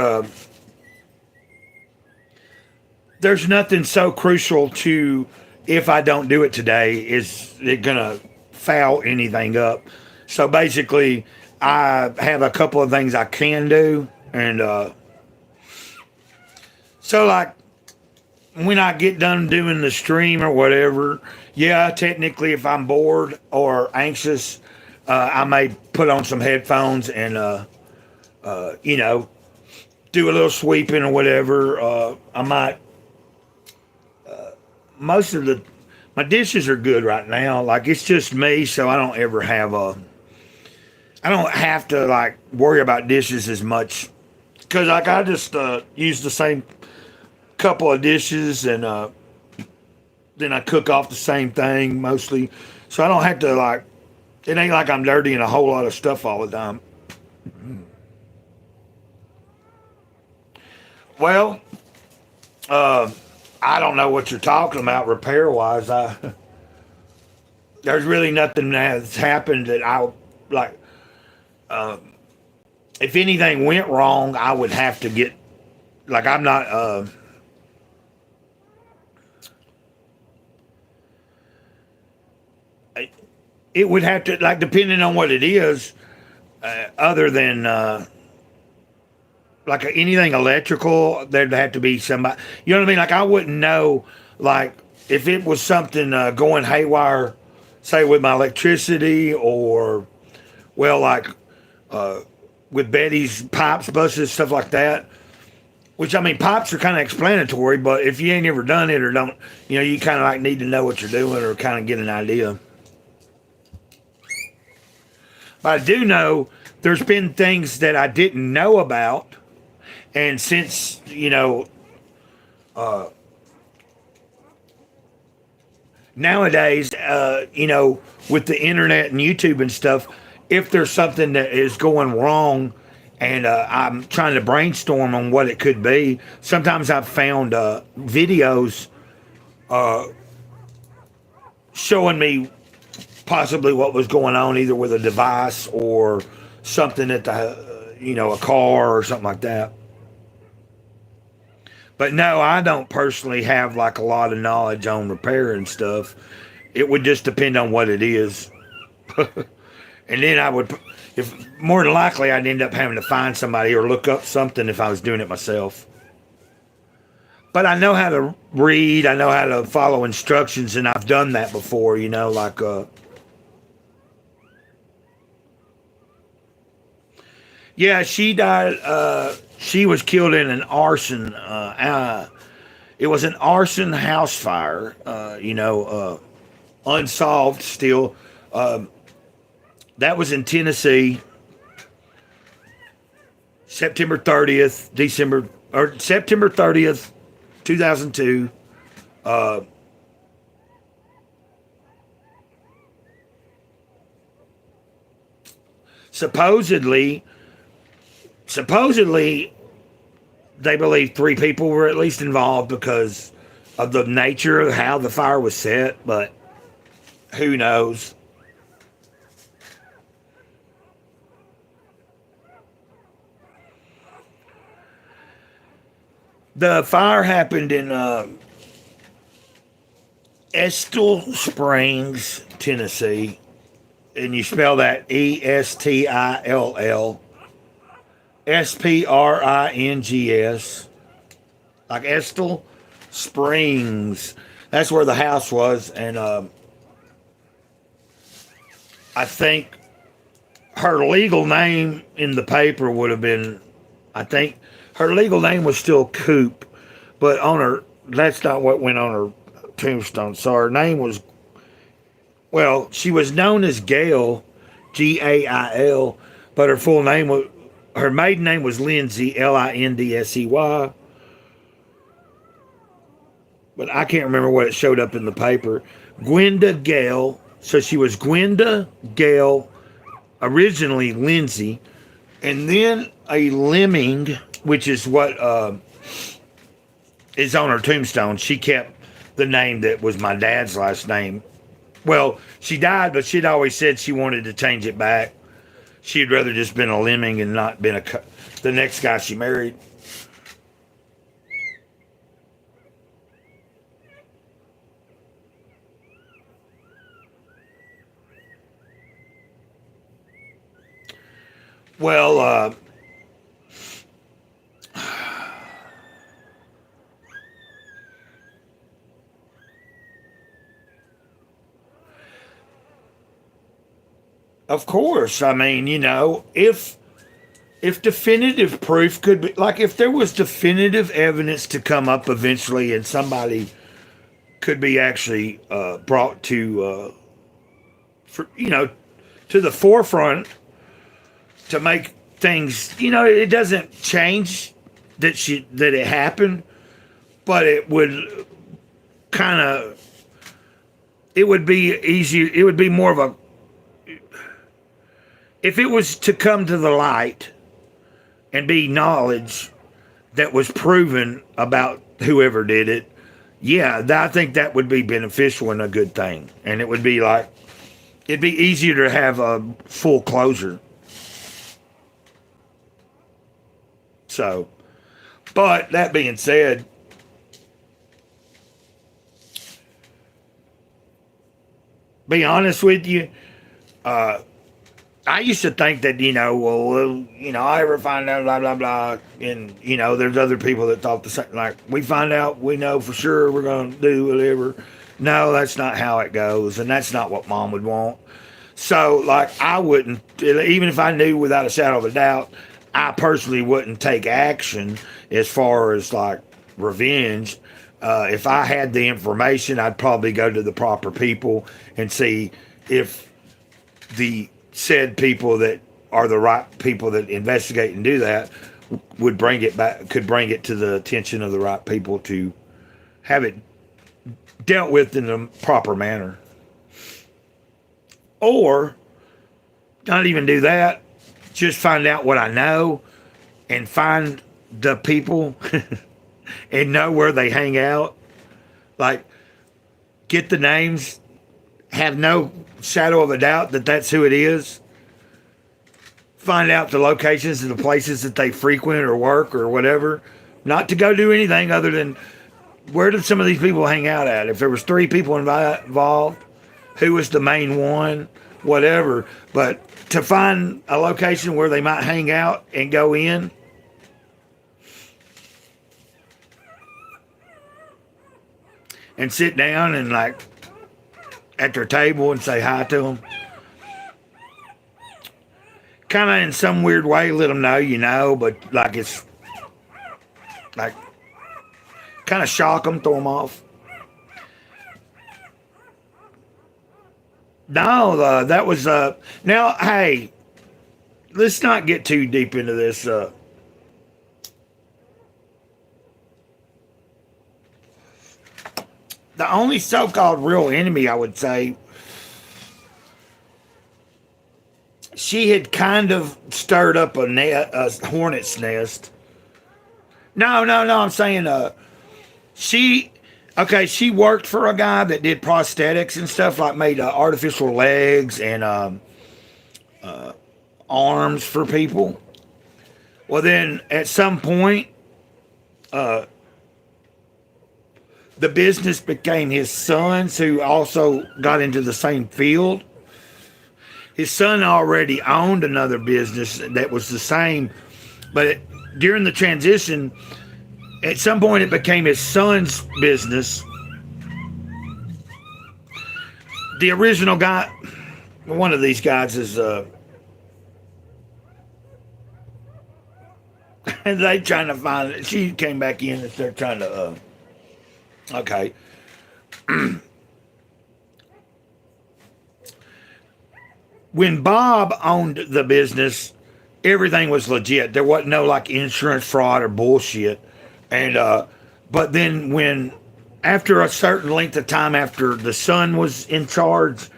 there's nothing so crucial to if I don't do it today is it gonna foul anything up. So basically I have a couple of things I can do and so like when I get done doing the stream or whatever, yeah, technically if I'm bored or anxious, I may put on some headphones and do a little sweeping or whatever. I might most of my dishes are good right now. Like it's just me, so I don't ever have I don't have to like worry about dishes as much because like I just use the same couple of dishes and then I cook off the same thing mostly, so I don't have to like. It ain't like I'm dirtying a whole lot of stuff all the time. Well, I don't know what you're talking about repair wise. There's really nothing that's happened that I like. If anything went wrong, I would have to get like I'm not. It would have to like depending on what it is, other than like anything electrical, there'd have to be somebody. You know what I mean? Like I wouldn't know. Like if it was something going haywire, say with my electricity, or well, like with Betty's pipes busted, stuff like that. Which, I mean, pipes are kind of explanatory, but if you ain't ever done it or don't, you kind of like need to know what you're doing or kind of get an idea. But I do know there's been things that I didn't know about. And since, nowadays, with the internet and YouTube and stuff, if there's something that is going wrong and I'm trying to brainstorm on what it could be, sometimes I've found videos showing me possibly what was going on, either with a device or something at a car or something like that. But no, I don't personally have like a lot of knowledge on repair and stuff. It would just depend on what it is. And then if more than likely, I'd end up having to find somebody or look up something if I was doing it myself. But I know how to read, I know how to follow instructions, and I've done that before, yeah, she died, she was killed in an arson, it was an arson house fire, unsolved still. That was in Tennessee, September 30th, September 30th, 2002. Supposedly, they believe 3 people were at least involved because of the nature of how the fire was set, but who knows? The fire happened in Estill Springs, Tennessee, and you spell that ESTILL, SPRINGS, like Estill Springs. That's where the house was, and I think her legal name in the paper would have been, I think her legal name was still Coop, but that's not what went on her tombstone. So her name was, she was known as Gail, Gail, but her maiden name was Lindsay, Lindsey. But I can't remember what it showed up in the paper. Gwenda Gale. So she was Gwenda Gale, originally Lindsay, and then a Lemming, which is what is on her tombstone. She kept the name that was my dad's last name. Well, she died, but she'd always said she wanted to change it back. She'd rather just been a Lemming and not been the next guy she married. Well, of course, I mean, if definitive proof could be, like, if there was definitive evidence to come up eventually and somebody could be actually brought to to the forefront to make things, it doesn't change that it happened, but it would it would be easier, it would be more of a, if it was to come to the light and be knowledge that was proven about whoever did it, yeah, I think that would be beneficial and a good thing. And it would be it'd be easier to have a full closure. So, but that being said, be honest with you, I used to think that, I ever find out, blah, blah, blah, and, there's other people that thought the same, like, we find out, we know for sure we're going to do whatever. No, that's not how it goes, and that's not what Mom would want. So, I wouldn't, even if I knew without a shadow of a doubt, I personally wouldn't take action as far as like revenge. If I had the information, I'd probably go to the proper people and see if the said people that are the right people that investigate and do that would bring it back, could bring it to the attention of the right people to have it dealt with in a proper manner. Or not even do that, just find out what I know and find the people and know where they hang out. Like, get the names, have no shadow of a doubt that that's who it is. Find out the locations and the places that they frequent or work or whatever. Not to go do anything other than where did some of these people hang out at? If there was 3 people involved, who was the main one? Whatever. But to find a location where they might hang out and go in. And sit down and like at their table and say hi to them. Kind of in some weird way, let them know you know, but like it's like kind of shock them, throw them off. No, that was now. Hey, let's not get too deep into this. The only so-called real enemy, I would say, she had kind of stirred up a hornet's nest. No. I'm saying she worked for a guy that did prosthetics and stuff, like made artificial legs and arms for people. Well, then at some point, the business became his son's, who also got into the same field. His son already owned another business that was the same, but during the transition, at some point it became his son's business. The original guy, one of these guys is, and they trying to find it. She came back in and they're trying to, okay. When Bob owned the business, everything was legit. There wasn't no like insurance fraud or bullshit. And but then when after a certain length of time after the son was in charge,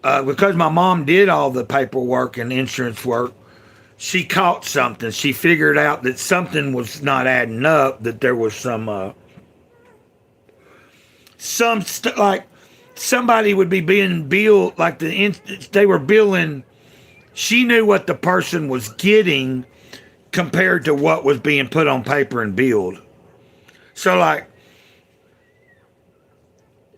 because my mom did all the paperwork and insurance work, she caught something. She figured out that something was not adding up, that there was some like somebody would be being billed, like they were billing. She knew what the person was getting compared to what was being put on paper and billed. So like,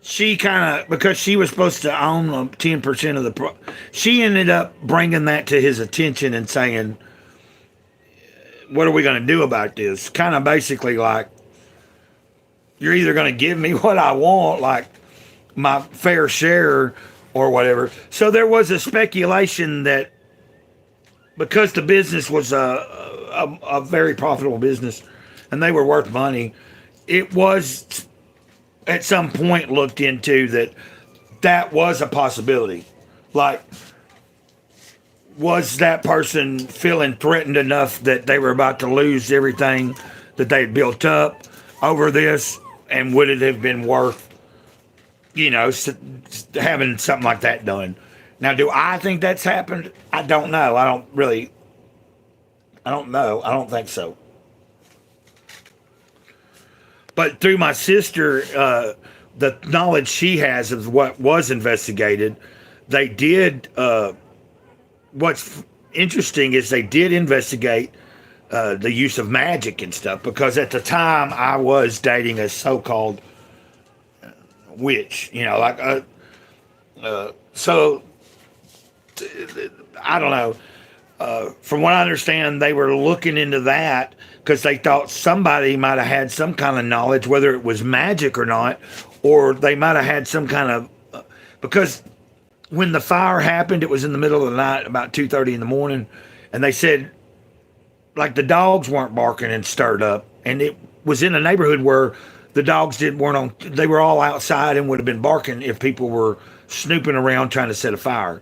she kind of, because she was supposed to own 10% of the she ended up bringing that to his attention and saying, what are we going to do about this? Kind of basically like, you're either going to give me what I want, like my fair share or whatever. So there was a speculation that because the business was a very profitable business and they were worth money, it was at some point looked into that was a possibility. Like, was that person feeling threatened enough that they were about to lose everything that they had built up over this, and would it have been worth, having something like that done? Now, do I think that's happened? I don't know. I don't know. I don't think so. But through my sister, the knowledge she has of what was investigated, they did, what's interesting is they did investigate the use of magic and stuff, because at the time I was dating a so-called witch, so I don't know. From what I understand, they were looking into that because they thought somebody might have had some kind of knowledge, whether it was magic or not, or they might have had some kind of, because when the fire happened, it was in the middle of the night, about 2:30 in the morning, and they said, like the dogs weren't barking and stirred up, and it was in a neighborhood where the dogs didn't weren't on. They were all outside and would have been barking if people were snooping around trying to set a fire.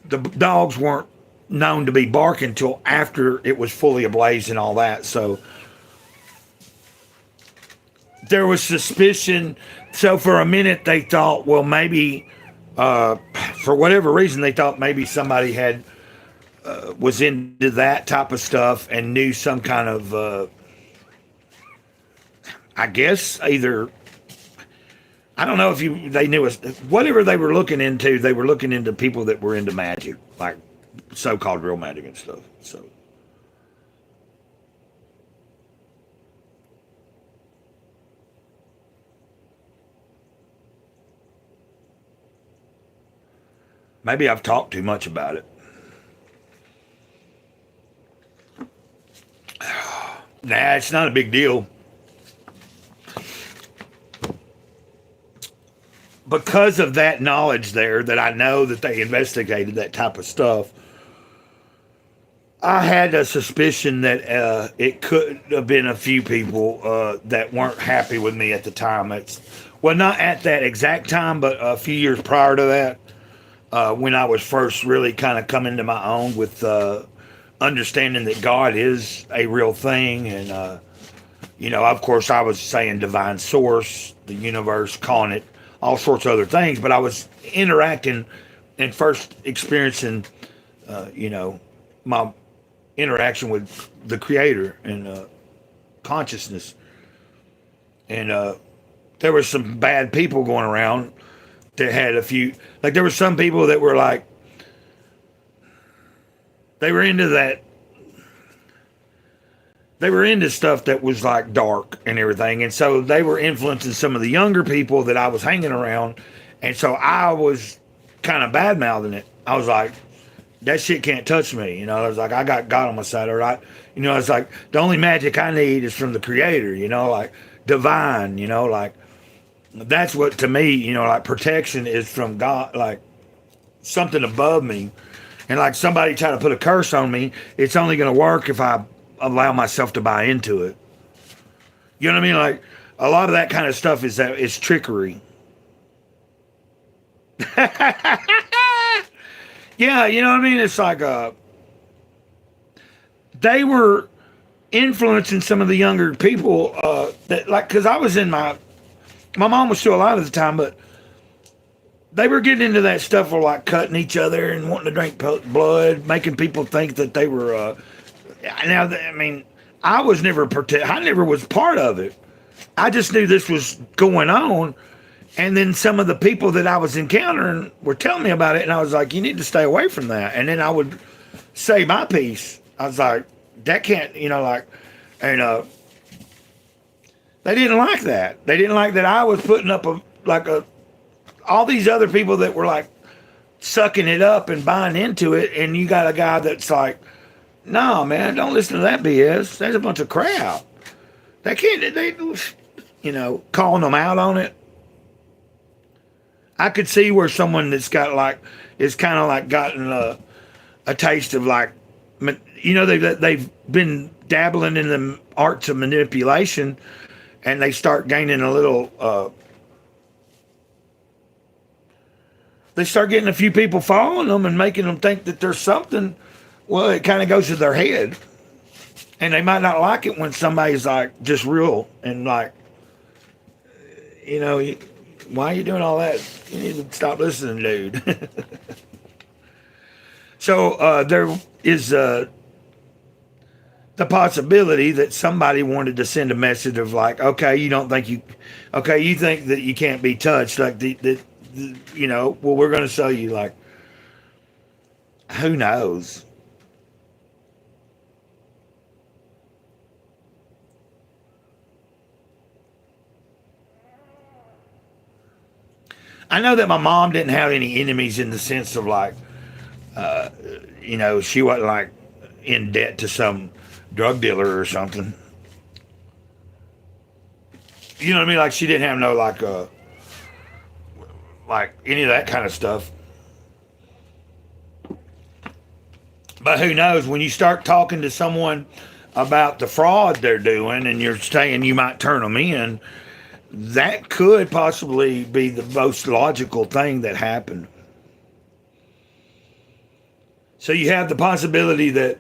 The dogs weren't known to be barking until after it was fully ablaze and all that. So there was suspicion. So for a minute they thought, well, maybe for whatever reason they thought maybe somebody had was into that type of stuff and knew some kind of I guess either I don't know if they knew us whatever they were looking into. They were looking into people that were into magic, like so-called real magic and stuff. So maybe I've talked too much about it. Nah, it's not a big deal. Because of that knowledge there, that I know that they investigated that type of stuff, I had a suspicion that it could have been a few people that weren't happy with me at the time. It's well, not at that exact time, but a few years prior to that, when I was first really kind of coming to my own with understanding that God is a real thing, and of course, I was saying divine source, the universe, calling it all sorts of other things, but I was interacting and first experiencing, my interaction with the Creator and consciousness. And there were some bad people going around that had a few, like there were some people that were like, they were into that. They were into stuff that was like dark and everything. And so they were influencing some of the younger people that I was hanging around. And so I was kind of bad mouthing it. I was like, that shit can't touch me. I was like, I got God on my side, all right? It's like the only magic I need is from the Creator, like divine, like that's what to me, like protection is from God, like something above me. And like somebody try to put a curse on me, it's only going to work if I allow myself to buy into it. You know what I mean? Like a lot of that kind of stuff is trickery. Yeah, you know what I mean? It's like they were influencing some of the younger people that like because I was in my mom was still alive at the time, but they were getting into that stuff for like cutting each other and wanting to drink blood, making people think that they were. Now, I mean, I never was part of it. I just knew this was going on, and then some of the people that I was encountering were telling me about it, and I was like, "You need to stay away from that." And then I would say my piece. I was like, "That can't," and they didn't like that. They didn't like that I was putting up all these other people that were like sucking it up and buying into it, and you got a guy that's like, no, man, don't listen to that BS. That's a bunch of crap. They can't, calling them out on it. I could see where someone that's got is kind of like gotten a taste of they've been dabbling in the arts of manipulation, and they start gaining a little, they start getting a few people following them and making them think that there's something. Well, it kind of goes to their head, and they might not like it when somebody's like just real and like, why are you doing all that? You need to stop listening, dude. So there is the possibility that somebody wanted to send a message of like, okay, you think that you can't be touched, like well, we're going to show you, like, who knows? I know that my mom didn't have any enemies in the sense of like, she wasn't like in debt to some drug dealer or something. You know what I mean? Like she didn't have no like any of that kind of stuff. But who knows, when you start talking to someone about the fraud they're doing and you're saying you might turn them in, that could possibly be the most logical thing that happened. So you have the possibility that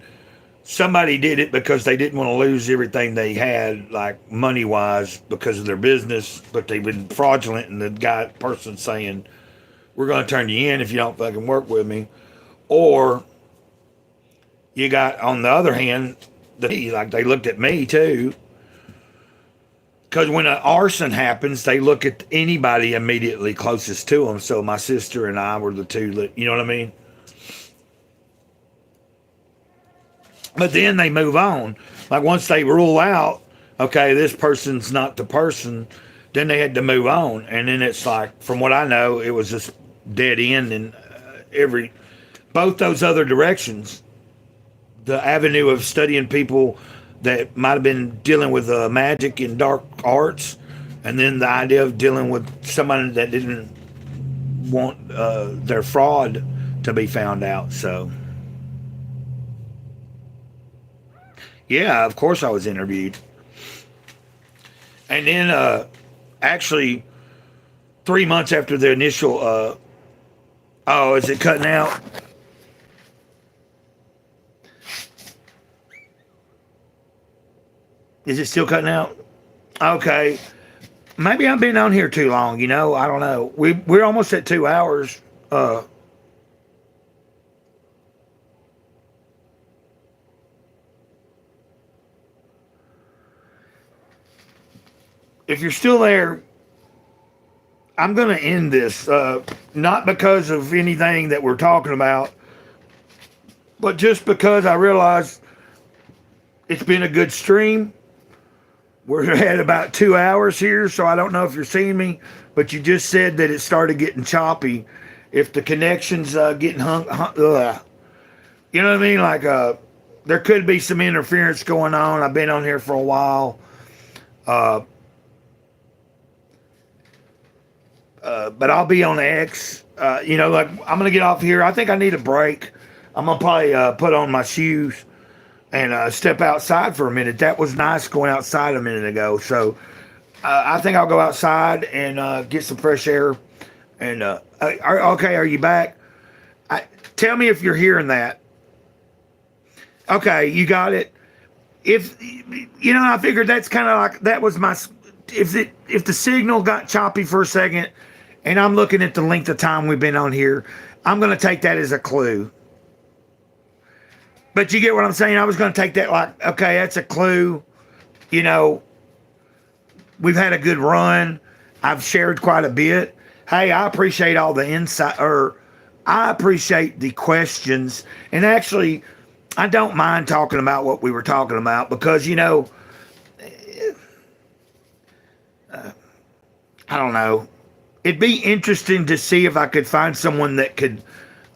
somebody did it because they didn't want to lose everything they had, like money wise, because of their business, but they've been fraudulent, and the person saying, "We're going to turn you in if you don't fucking work with me," or you got, on the other hand, like they looked at me too. Because when an arson happens, they look at anybody immediately closest to them. So my sister and I were the two that, you know what I mean? But then they move on. Like once they rule out, okay, this person's not the person, then they had to move on. And then it's like, from what I know, it was just dead end in both those other directions. The avenue of studying people that might have been dealing with magic and dark arts, and then the idea of dealing with somebody that didn't want their fraud to be found out. So, yeah, of course I was interviewed. And then, actually, 3 months after the initial, oh, is it cutting out? Is it still cutting out? Okay. Maybe I've been on here too long, you know? I don't know. We're almost at 2 hours. If you're still there, I'm going to end this. Not because of anything that we're talking about, but just because I realized it's been a good stream. We're at about 2 hours here, so I don't know if you're seeing me, but you just said that it started getting choppy. If the connection's getting you know what I mean? Like, there could be some interference going on. I've been on here for a while. But I'll be on X. You know, like, I'm going to get off here. I think I need a break. I'm going to probably put on my shoes and step outside for a minute. That was nice going outside a minute ago. So I think I'll go outside and get some fresh air. And okay, are you back? Tell me if you're hearing that. Okay, you got it. If you know, I figured that's kind of like that was my. If the signal got choppy for a second, and I'm looking at the length of time we've been on here, I'm going to take that as a clue. But you get what I'm saying? I was going to take that like, okay, that's a clue. You know, we've had a good run. I've shared quite a bit. Hey, I appreciate all the insight, or I appreciate the questions. And actually, I don't mind talking about what we were talking about because, you know, I don't know. It'd be interesting to see if I could find someone that could,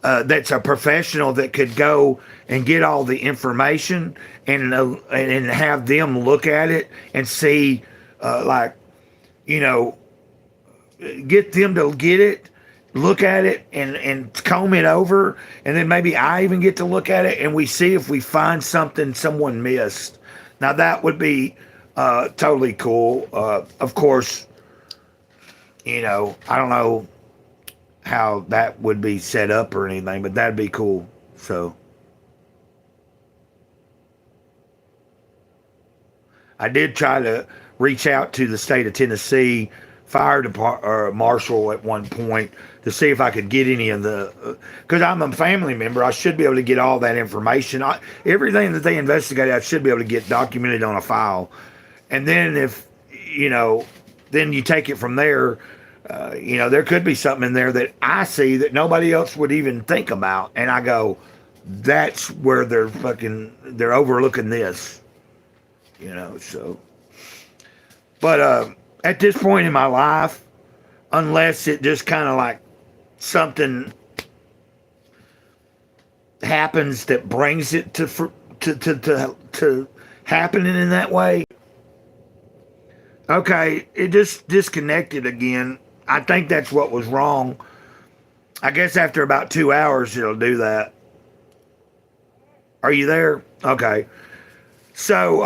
that's a professional that could go and get all the information and have them look at it and see, like, you know, get them to get it, look at it, and comb it over, and then maybe I even get to look at it, and we see if we find something someone missed. Now that would be totally cool. Of course, you know, I don't know how that would be set up or anything, but that'd be cool. So I did try to reach out to the state of Tennessee fire department or marshal at one point to see if I could get any of the, because I'm a family member, I should be able to get all that information. Everything that they investigate, I should be able to get documented on a file. And then if, you know, then you take it from there. You know, there could be something in there that I see that nobody else would even think about. And I go, that's where they're overlooking this, you know, so. But at this point in my life, unless it just kind of like something happens that brings it to happening in that way. Okay, it just disconnected again. I think that's what was wrong. I guess after about 2 hours, it'll do that. Are you there? Okay. So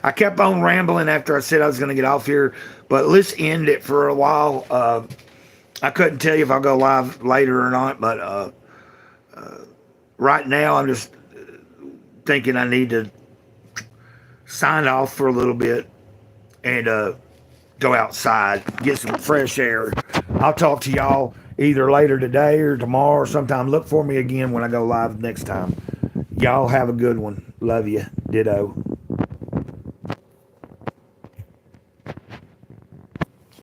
I kept on rambling after I said I was going to get off here, but let's end it for a while. I couldn't tell you if I'll go live later or not, but right now I'm just thinking I need to sign off for a little bit and go outside, get some fresh air. I'll talk to y'all either later today or tomorrow or sometime. Look for me again when I go live next time. Y'all have a good one. Love you. Ditto.